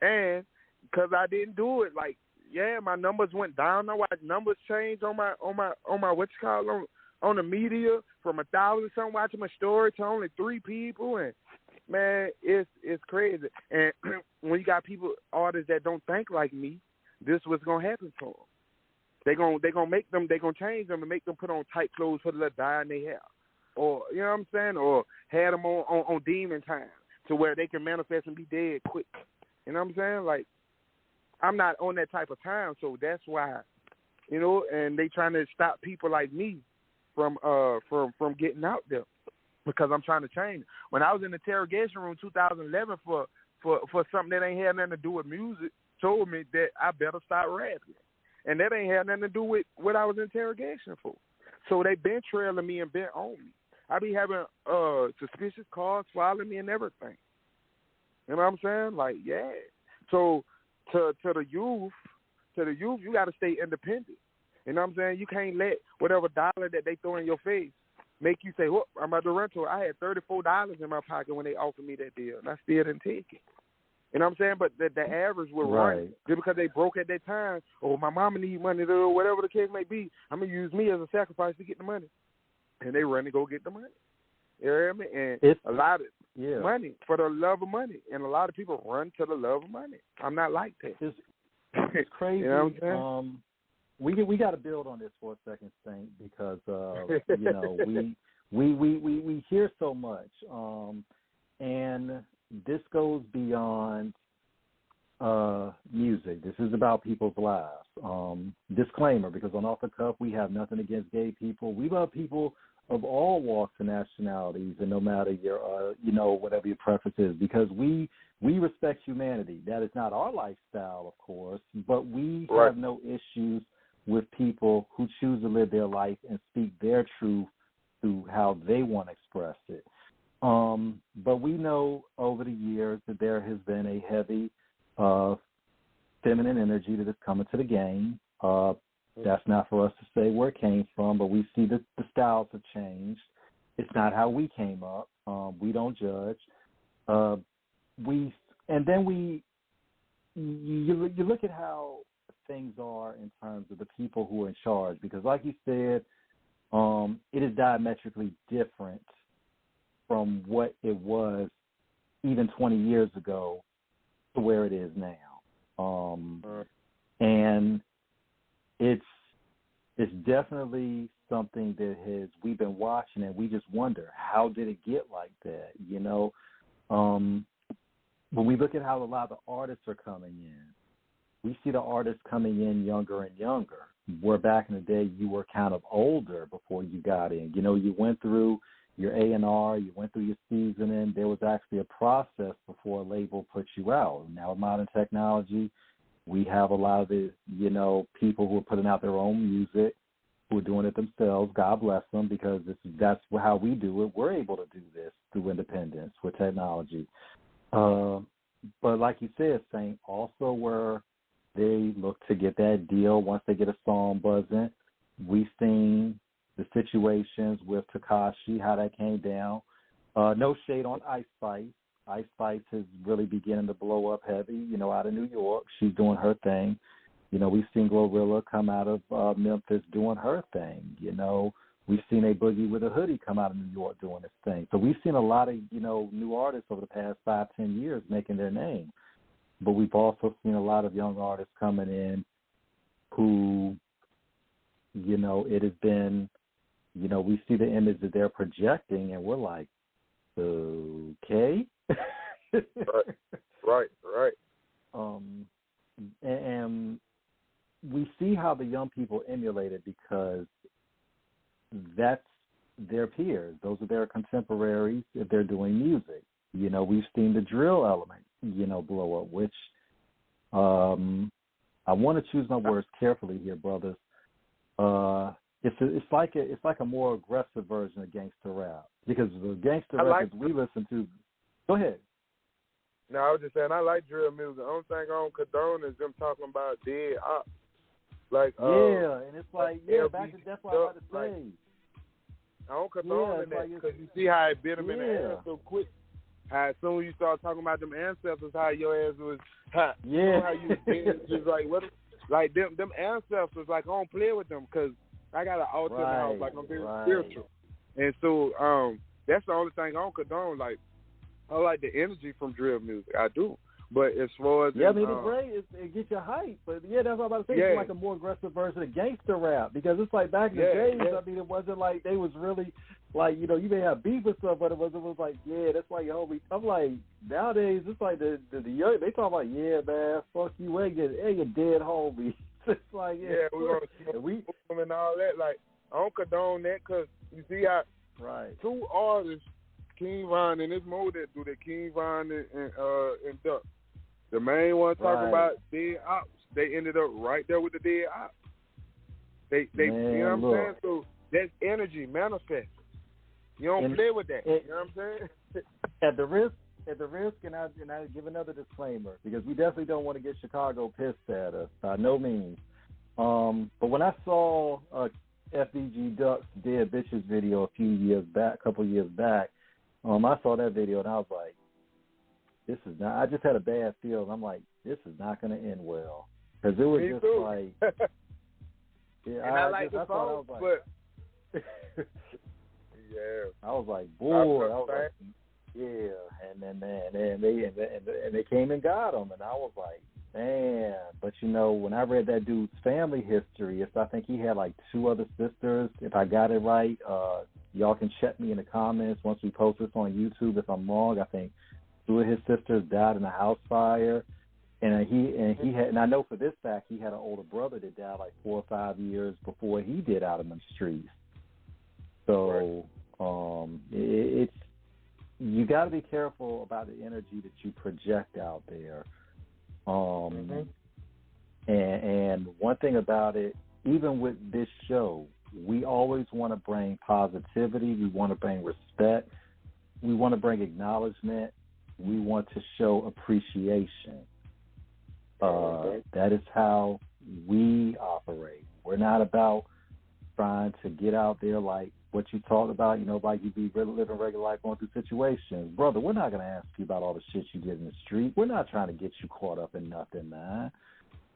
and because I didn't do it, like my numbers went down. I watched numbers change on my what you call on the media from 1,000 something watching my story to only 3 people, and man, it's crazy. And when you got artists that don't think like me, this what's gonna happen to them. They gonna make them. They gonna change them and make them put on tight clothes, put a little dye in their hair, or you know what I'm saying, or had them on demon time to where they can manifest and be dead quick. You know what I'm saying? Like I'm not on that type of time, so that's why, you know. And they trying to stop people like me from getting out there because I'm trying to change. When I was in the interrogation room 2011 for something that ain't had nothing to do with music, told me that I better start rapping. And that ain't had nothing to do with what I was in interrogation for. So they been trailing me and been on me. I be having suspicious cars following me and everything. You know what I'm saying? Like, yeah. So to the youth, you got to stay independent. You know what I'm saying? You can't let whatever dollar that they throw in your face make you say, "Whoop, I'm at the rental." I had $34 in my pocket when they offered me that deal, and I still didn't take it. You know what I'm saying? But the average will run just because they broke at that time. Or my mama need money, or whatever the case may be. I'm gonna use me as a sacrifice to get the money, and they run to go get the money. You hear me? And it's a lot of money for the love of money, and a lot of people run to the love of money. I'm not like that. It's crazy. You know what I'm saying? We got to build on this for a second, Saint, because you know we hear so much, and this goes beyond music. This is about people's lives. Disclaimer, because on Off the Cuff, we have nothing against gay people. We love people of all walks and nationalities, and no matter your, whatever your preference is, because we respect humanity. That is not our lifestyle, of course, but we have no issues with people who choose to live their life and speak their truth through how they want to express it. But we know over the years that there has been a heavy feminine energy that is coming to the game. That's not for us to say where it came from, but we see that the styles have changed. It's not how we came up. We don't judge. You look at how things are in terms of the people who are in charge, because like you said, it is diametrically different from what it was even 20 years ago to where it is now. And it's definitely something that we've been watching, and we just wonder, how did it get like that? You know, when we look at how a lot of the artists are coming in, we see the artists coming in younger and younger, where back in the day you were kind of older before you got in. You know, you went through your A&R, you went through your seasoning. There was actually a process before a label put you out. Now with modern technology, we have a lot of the, people who are putting out their own music, who are doing it themselves. God bless them, because that's how we do it. We're able to do this through independence with technology. But like you said, Saint, also where they look to get that deal once they get a song buzzing. We've seen the situations with Tekashi, how that came down. No shade on Ice Spice. Ice Spice is really beginning to blow up heavy, out of New York. She's doing her thing. We've seen Glorilla come out of Memphis doing her thing. We've seen a Boogie with a Hoodie come out of New York doing his thing. So we've seen a lot of, new artists over the past 5-10 years making their name. But we've also seen a lot of young artists coming in who, it has been, we see the image that they're projecting, and we're like, okay. Right. And we see how the young people emulate it because that's their peers. Those are their contemporaries if they're doing music. You know, we've seen the drill element, you know, blow up, which I want to choose my words carefully here, brothers. It's like a more aggressive version of gangster rap because the gangster records we listen to. Go ahead. No, I was just saying I like drill music. The only thing I don't condone is them talking about dead ops. Like and it's like that's what I was about to say. I don't condone that because you see how it bit them in the ass so quick. How as soon as you start talking about them ancestors, how your ass was, how you was just like what, like them ancestors. Like I don't play with them because I got an altar in the house. Like I'm very spiritual, and so that's the only thing I don't condone. Like I like the energy from drill music. I do. But as far as I mean, it's great. It gets you hype. But that's what I'm about to say. It's like a more aggressive version of gangster rap because it's like back in the days. I mean, it wasn't like they was really like, you know, you may have beef and stuff, but it was like that's like your homie. I'm like nowadays it's like the young, they talk about man, fuck you, ain't your dead homie. It's like we're gonna smoke and all that. Like I don't condone that because you see how two artists, King Von and this Mo that do that, King Von and Duck. The main one talking about dead ops, they ended up right there with the dead ops. They you know what I'm saying? So that's energy manifest. You don't play with that. You know what I'm saying? At the risk, and I give another disclaimer because we definitely don't want to get Chicago pissed at us by no means. But when I saw FBG Duck's Dead Bitches video a couple years back, I saw that video and I was like, this is not. I just had a bad feeling. I'm like, this is not going to end well because it was just like. I like the song, but I was like, boy, and then they came and got him, and I was like, man. But you know, when I read that dude's family history, I think he had like 2 other sisters. If I got it right, y'all can check me in the comments once we post this on YouTube if I'm wrong. I think 2 of his sisters died in a house fire, and he had, and I know for this fact he had an older brother that died like 4 or 5 years before he did out in the streets. So it's you got to be careful about the energy that you project out there. And one thing about it, even with this show, we always want to bring positivity. We want to bring respect. We want to bring acknowledgement. We want to show appreciation. That is how we operate. We're not about trying to get out there like what you talked about, you know, like you be living regular life going through situations. Brother, we're not going to ask you about all the shit you did in the street. We're not trying to get you caught up in nothing, man.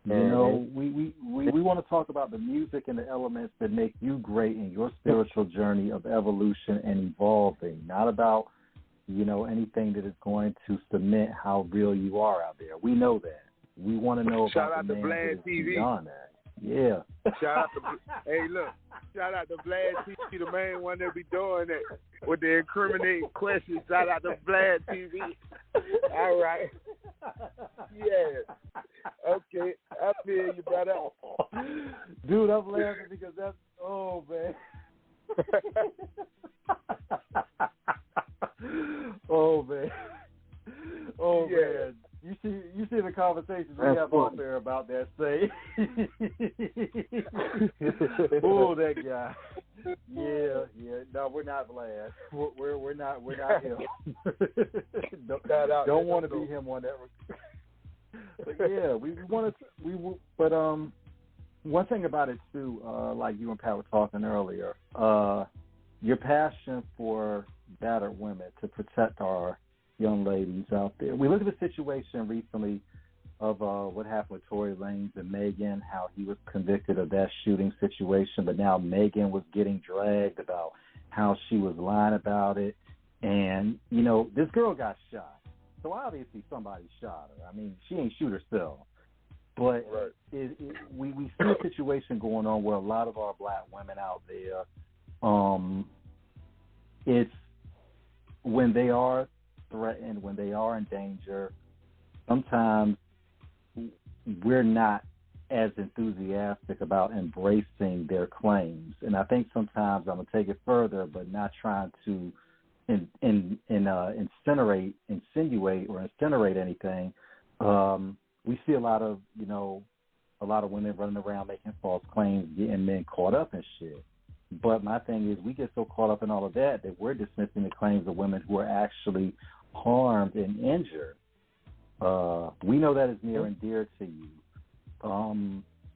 You know, we want to talk about the music and the elements that make you great in your spiritual journey of evolution and evolving, not about, you know, anything that is going to cement how real you are out there. We know that. We want to know about the man that is beyond that. Yeah. Shout out to Vlad TV, the main one that be doing it with the incriminating questions. Shout out to Vlad TV. All right. Yeah. Okay. I feel you, brother. Dude, I'm laughing because that's, oh, man. Oh, man. Oh, man. You see the conversations we have on there about that say. Oh, that guy. Yeah. No, we're not Vlad. We're not him. Don't want to be him on that. But yeah, we want to. But one thing about it too, like you and Pat were talking earlier, your passion for battered women to protect our young ladies out there. We looked at the situation recently of what happened with Tory Lanez and Megan, how he was convicted of that shooting situation, but now Megan was getting dragged about how she was lying about it. And, you know, this girl got shot. So obviously somebody shot her. I mean, she ain't shoot herself. But we see a situation going on where a lot of our black women out there, it's when they are threatened, when they are in danger, sometimes we're not as enthusiastic about embracing their claims. And I think sometimes I'm going to take it further, but not trying to insinuate or incinerate anything. We see a lot of women running around making false claims, getting men caught up in shit. But my thing is, we get so caught up in all of that we're dismissing the claims of women who are actually harmed and injured. We know that is near and dear to you.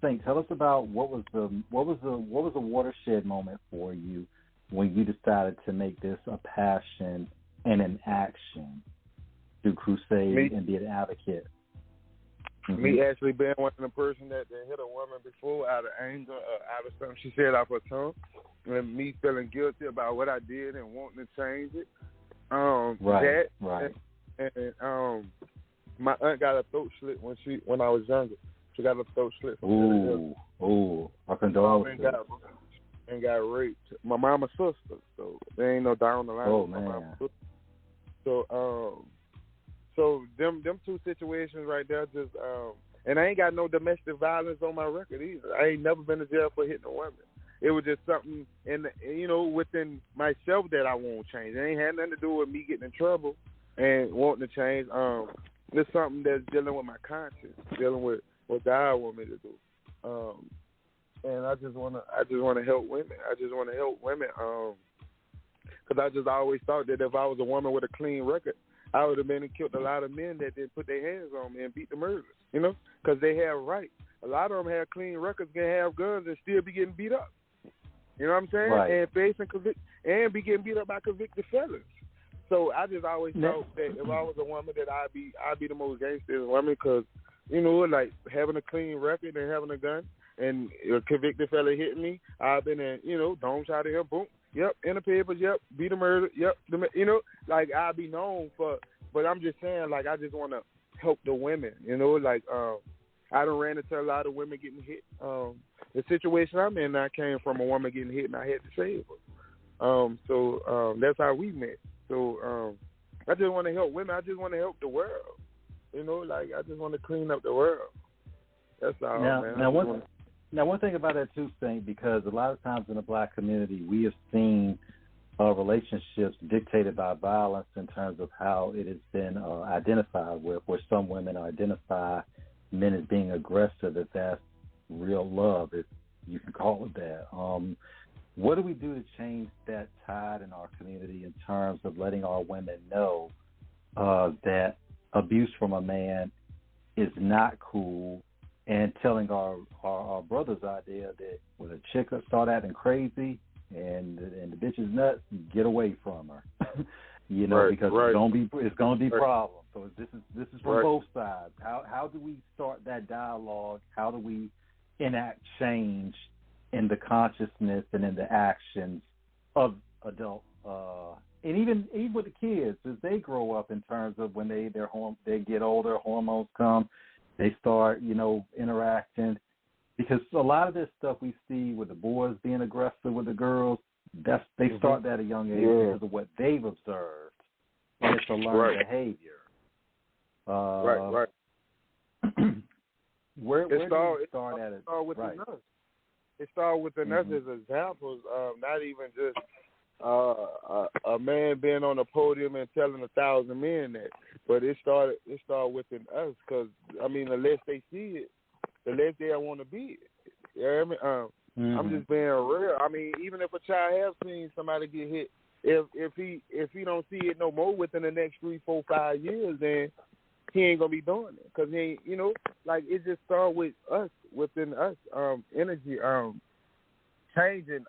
Think, tell us about what was the watershed moment for you when you decided to make this a passion and an action to crusade and be an advocate. Mm-hmm. Me actually being one of the person that hit a woman before out of anger, out of something she said off her tongue, and me feeling guilty about what I did and wanting to change it. Right. And my aunt got a throat slit when I was younger. She got a throat slit. I condone. And got raped. My mama's sister, so there ain't no down the line. Oh man. So them two situations right there just and I ain't got no domestic violence on my record either. I ain't never been to jail for hitting a woman. It was just something within myself that I won't change. It ain't had nothing to do with me getting in trouble and wanting to change. It's something that's dealing with my conscience, dealing with what God want me to do. And I just wanna help women. I just wanna help women. Because I just always thought that if I was a woman with a clean record, I would have been and killed a lot of men that didn't put their hands on me and beat the murderers, because they have rights. A lot of them have clean records, can have guns and still be getting beat up. You know what I'm saying? Right. And and be getting beat up by convicted felons. So I just always thought that if I was a woman, that I'd be the most gangster woman, because like having a clean record and having a gun and a convicted fella hitting me, I've been in dome shot at him, boom. Yep, in the papers, yep, be the murder, yep, like I'll be known for, but I'm just saying, like, I just want to help the women, like, I done ran into a lot of women getting hit. The situation I'm in, I came from a woman getting hit and I had to save her. So that's how we met. So I just want to help women. I just want to help the world. Like, I just want to clean up the world. That's all, man. Now, one thing about that, too, Saint, because a lot of times in the black community, we have seen relationships dictated by violence in terms of how it has been identified with, where some women identify men as being aggressive, if that's real love, if you can call it that. What do we do to change that tide in our community in terms of letting our women know that abuse from a man is not cool, and telling our brothers out there that when a chick start acting crazy and the bitch is nuts, get away from her. Because it's gonna be problems. So this is from both sides. How do we start that dialogue? How do we enact change in the consciousness and in the actions of adults, and even with the kids as they grow up, in terms of when they get older, hormones come. They start, interacting, because a lot of this stuff we see with the boys being aggressive with the girls, they start that at a young age because of what they've observed, and it's a learned behavior. Right. Where do you start at it? Within us. It started within us as examples, not even just a man being on a podium and telling 1,000 men that, but it started within us, because the less they see it, the less they want to be it. You know what I mean? I'm just being real. Even if a child has seen somebody get hit, if he don't see it no more within the next 3, 4, 5 years, then he ain't gonna be doing it, because he ain't, like, it just started with us, within us, energy, changing,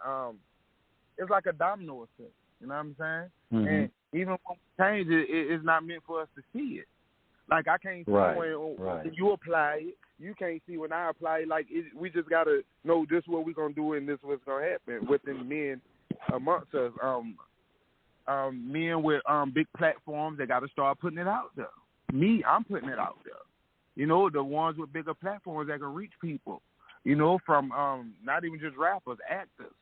it's like a domino effect, you know what I'm saying? And even when we change it, it's not meant for us to see it. Like, I can't see when you apply it, you can't see when I apply it. Like, we just got to know this is what we're going to do and this is what's going to happen within men amongst us. Men with big platforms, they got to start putting it out there. Me, I'm putting it out there. The ones with bigger platforms that can reach people, from not even just rappers, actors.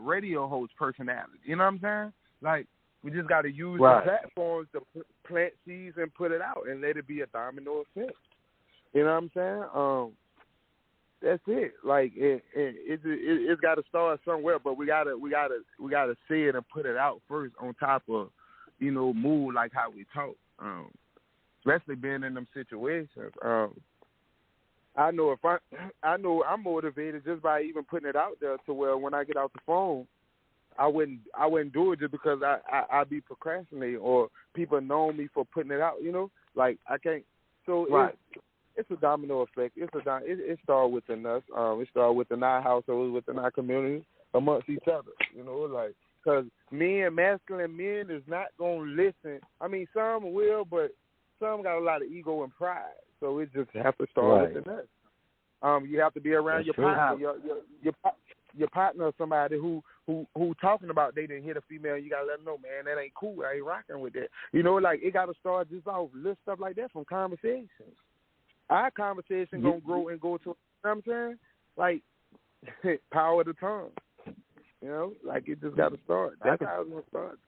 Radio host personality. You know what I'm saying? Like, we just got to use the platforms to plant seeds and put it out and let it be a domino effect. You know what I'm saying? That's it. Like it's got to start somewhere, but we gotta say it and put it out first on top of, mood like how we talk. Especially being in them situations. I know I'm motivated just by even putting it out there to where when I get out the phone, I wouldn't do it just because I'd be procrastinating or people know me for putting it out. Like I can't. So right. It's a domino effect. It started within us. It started within our household, within our community, amongst each other. Because masculine men is not going to listen. I mean, some will, but some got a lot of ego and pride. So it just have to start within us. You have to be around your partner, your partner or somebody who talking about they didn't hit a female. You gotta let them know, man, that ain't cool. I ain't rocking with that. Like it got to start just off little stuff like that from conversations. Our conversation gonna grow and go to, what I'm saying? Like, power of the tongue. Like it just got to start. That's how it's gonna start.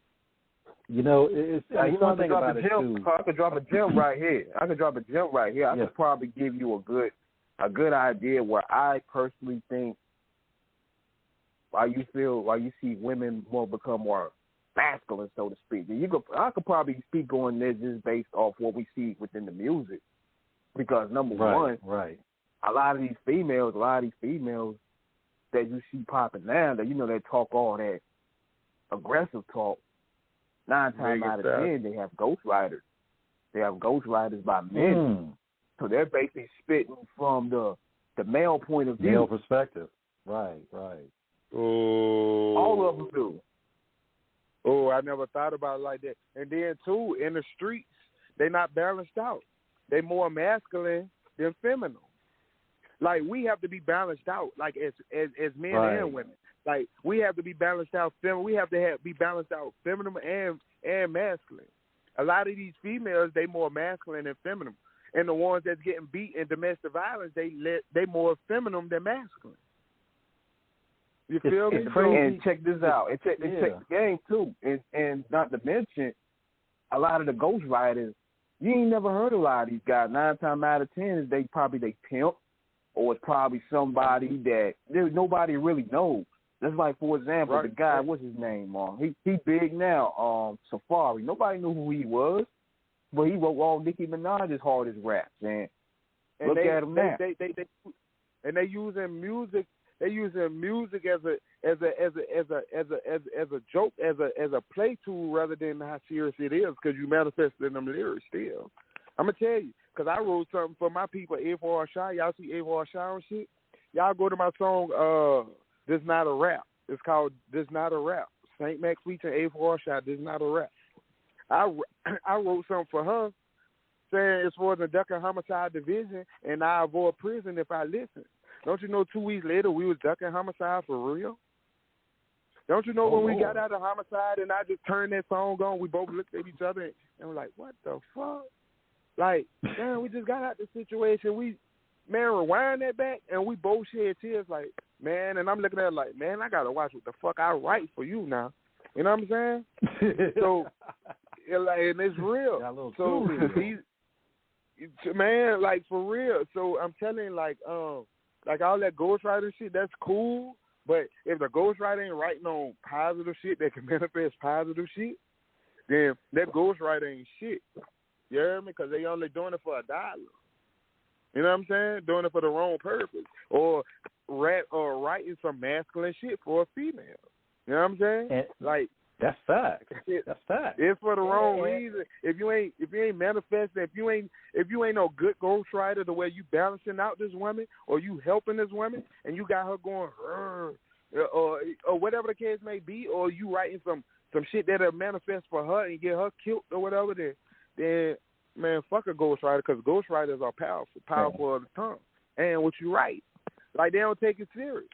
It's one thing about it too. I could drop a gem right here. I could probably give you a good idea where I personally think why you see women become more masculine, so to speak. I could probably speak on this just based off what we see within the music. Because number one, a lot of these females that you see popping now, that that talk all that aggressive talk, 9 times out of 10 they have ghostwriters. They have ghostwriters by men, so they're basically spitting from the male point of view, male perspective. Right. Oh, all of them do. Oh, I never thought about it like that. And then too, in the streets, they not balanced out. They more masculine than feminine. Like we have to be balanced out, like as men and women. Like we have to be balanced out. We have to be balanced out, feminine and masculine. A lot of these females, they more masculine than feminine, and the ones that's getting beat in domestic violence, they more feminine than masculine. You feel me? And check this out. And check the game too. And not to mention, a lot of the ghostwriters. You ain't never heard a lot of these guys. 9 times out of 10 is they pimp, or it's probably somebody that nobody really knows. That's like, for example, the guy, what's his name? He big now. Safari. Nobody knew who he was, but he wrote all Nicki Minaj's hardest raps. And look at him now. They using music. They using music as a joke, as a play tool rather than how serious it is, because you manifest in them lyrics still. I'm gonna tell you, because I wrote something for my people, A4R Shy. Y'all see A4R Shy on shit? Y'all go to my song, This Not a Rap. It's called This Not a Rap. St. Max featuring A4R Shy, This Not a Rap. I wrote something for her saying it's for the ducking homicide division, and I avoid prison if I listen. Don't you know 2 weeks later we was ducking homicide for real? Don't you know when we got out of homicide and I just turned that song on, we both looked at each other and were like, what the fuck? Like, man, we just got out the situation. Rewind that back and we both shed tears like, man, and I'm looking at it like, man, I got to watch what the fuck I write for you now. You know what I'm saying? So, and it's real. So, man, like, for real. So I'm telling you, like all that ghostwriting shit, that's cool. But if the ghostwriter ain't writing on positive shit that can manifest positive shit, then that ghostwriter ain't shit. You hear me? Because they only doing it for $1. You know what I'm saying? Doing it for the wrong purpose. Or writing some masculine shit for a female. You know what I'm saying? And that's fact. That's fact. It's for the wrong reason. If you ain't manifesting, if you ain't no good ghostwriter, the way you balancing out this woman or you helping this woman, and you got her going, or whatever the case may be, or you writing some shit that'll manifest for her and get her killed or whatever, then man, fuck a ghostwriter, because ghostwriters are powerful of the tongue and what you write. Like, they don't take it serious.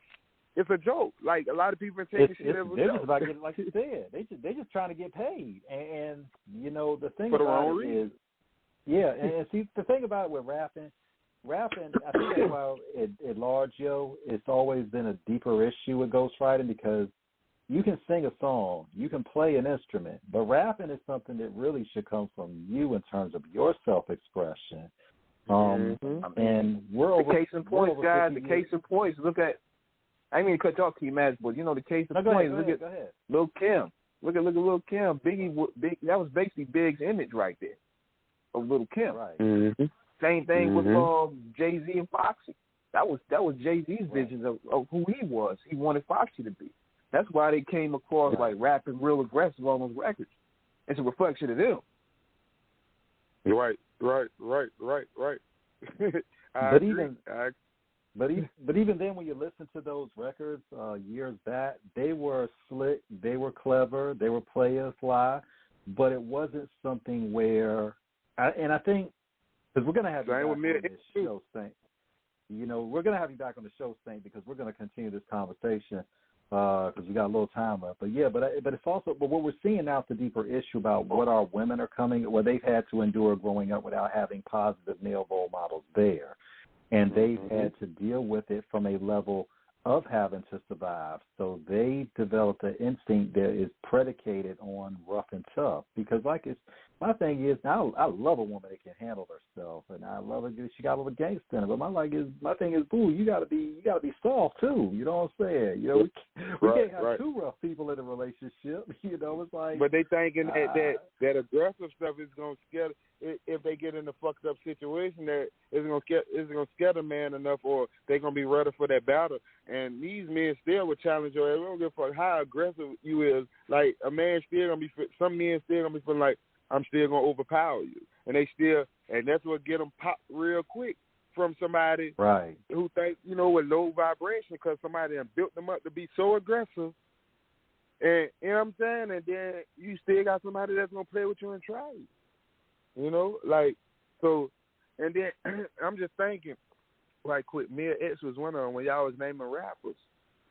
It's a joke. Like, a lot of people are taking shit as a joke. They're just about getting, like you said, they just trying to get paid. And you know, the thing for the about wrong it reason. is, and see, the thing about it with rapping, I think that's why at large, it's always been a deeper issue with ghostwriting, because you can sing a song, you can play an instrument, but rapping is something that really should come from you in terms of your self-expression. And we're over. The case in points, guys. The case in points. Look at. I mean, cut off Key Magic, but the case in points. Look at Lil Kim. Look at Lil Kim. Big. That was basically Big's image right there of Lil Kim. Right. Same thing with Jay-Z and Foxy. That was Jay-Z's vision of who he was. He wanted Foxy to be. That's why they came across like rapping real aggressive on those records. It's a reflection of them. Right. But even then, when you listen to those records years back, they were slick, they were clever, they were player fly, but it wasn't something where, and I think, because we're going to have you back on this show, Saint. We're going to have you back on the show, Saint, because we're going to continue this conversation because we got a little time left. But it's also, but what we're seeing now is the deeper issue about what our women are what they've had to endure growing up without having positive male role models there. And they've had to deal with it from a level of having to survive. So they developed an instinct that is predicated on rough and tough. Because my thing is, I love a woman that can handle herself, and I love her. She got a little gangster in her. But my thing is, boo, you gotta be soft too. You know what I'm saying? We can't have two rough people in a relationship. It's like. But they thinking that aggressive stuff is gonna scare. If they get in a fucked up situation, that it's gonna scare the man enough, or they're gonna be ready for that battle. And these men still would challenge you. They don't give a fuck how aggressive you is. Like a man still gonna be. Some men still gonna be feeling like I'm still gonna overpower you, and that's what get them popped real quick from somebody who think with low vibration, because somebody done built them up to be so aggressive. And you know what I'm saying? And then you still got somebody that's gonna play with you and try you. So, and then I'm just thinking, right quick, Mia X was one of them when y'all was naming rappers,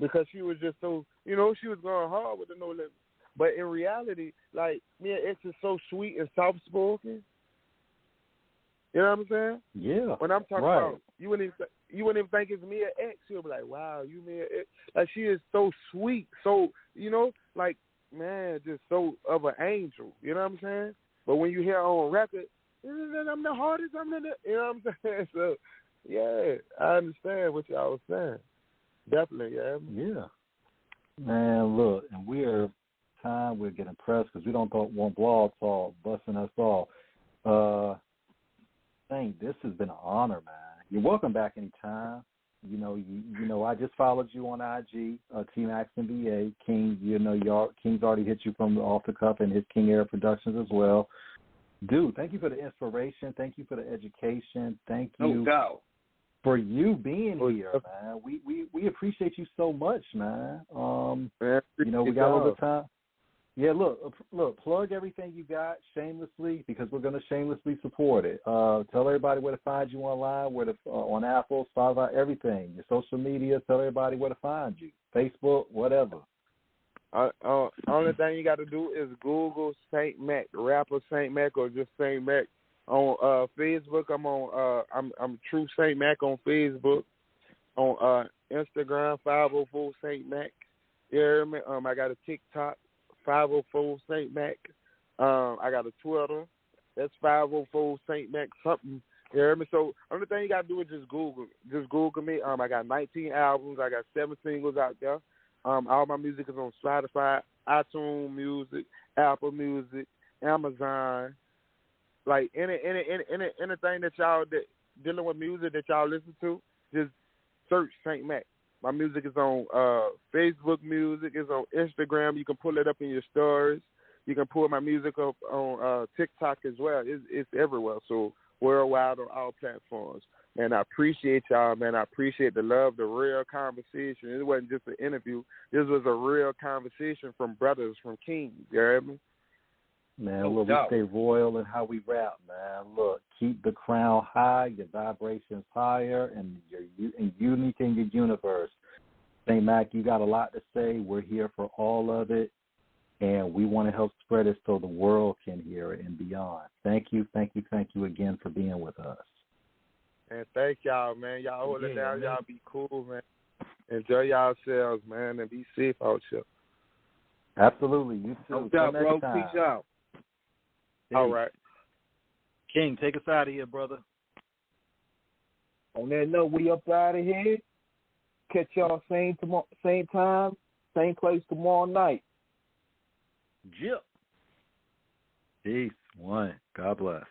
because she was just so, she was going hard with the No Limit. But in reality, like, Mia X is so sweet and soft-spoken. You know what I'm saying? Yeah. When I'm talking about, you wouldn't even think it's Mia X. You'll be like, wow, you Mia X. Like, she is so sweet, so, like, man, just so of an angel. You know what I'm saying? But when you hear her on record, I'm the hardest, you know what I'm saying? So, yeah, I understand what y'all was saying. Definitely, yeah. Yeah. Man, look, and we're getting pressed because we don't want Blog Talk busting us off. Saint, this has been an honor, man. You're welcome back anytime. I just followed you on IG, Team Action VA. King, King's already hit you from off the cuff and his King Era Productions as well. Dude, thank you for the inspiration. Thank you for the education. Thank you for you being here, man. We appreciate you so much, man. We got all the time. Yeah, look, plug everything you got shamelessly, because we're going to shamelessly support it. Tell everybody where to find you online, on Apple, Spotify, everything. Your social media, tell everybody where to find you. Facebook, whatever. Only thing you got to do is Google Saint Mac, rapper Saint Mac, or just Saint Mac. On Facebook, I'm True Saint Mac on Facebook. On Instagram, 504 Saint Mac. You hear me? I got a TikTok, 504 Saint Mac. I got a Twitter. That's 504 Saint Mac something. You hear me? So only thing you got to do is just Google me. I got 19 albums. I got 7 singles out there. All my music is on Spotify, iTunes Music, Apple Music, Amazon. Like anything that y'all dealing with music that y'all listen to, just search Saint Mac. My music is on Facebook Music. It's on Instagram. You can pull it up in your stories. You can pull my music up on TikTok as well. It's everywhere. So worldwide on all platforms. And I appreciate y'all, man. I appreciate the love, the real conversation. It wasn't just an interview. This was a real conversation from brothers, from Kings. You heard me? Man, look, we stay royal in how we rap, man. Look, keep the crown high, your vibrations higher, and you're unique in your universe. St. Mac, you got a lot to say. We're here for all of it, and we want to help spread it so the world can hear it and beyond. Thank you again for being with us. And thank y'all, man. Y'all hold it down. Y'all be cool, man. Enjoy yourselves, man, and be safe out here. Absolutely. You too. No doubt, bro. Peace out. All right. King, take us out of here, brother. On that note, we up out of here. Catch y'all same time, same place tomorrow night. Jip. Peace. One. God bless.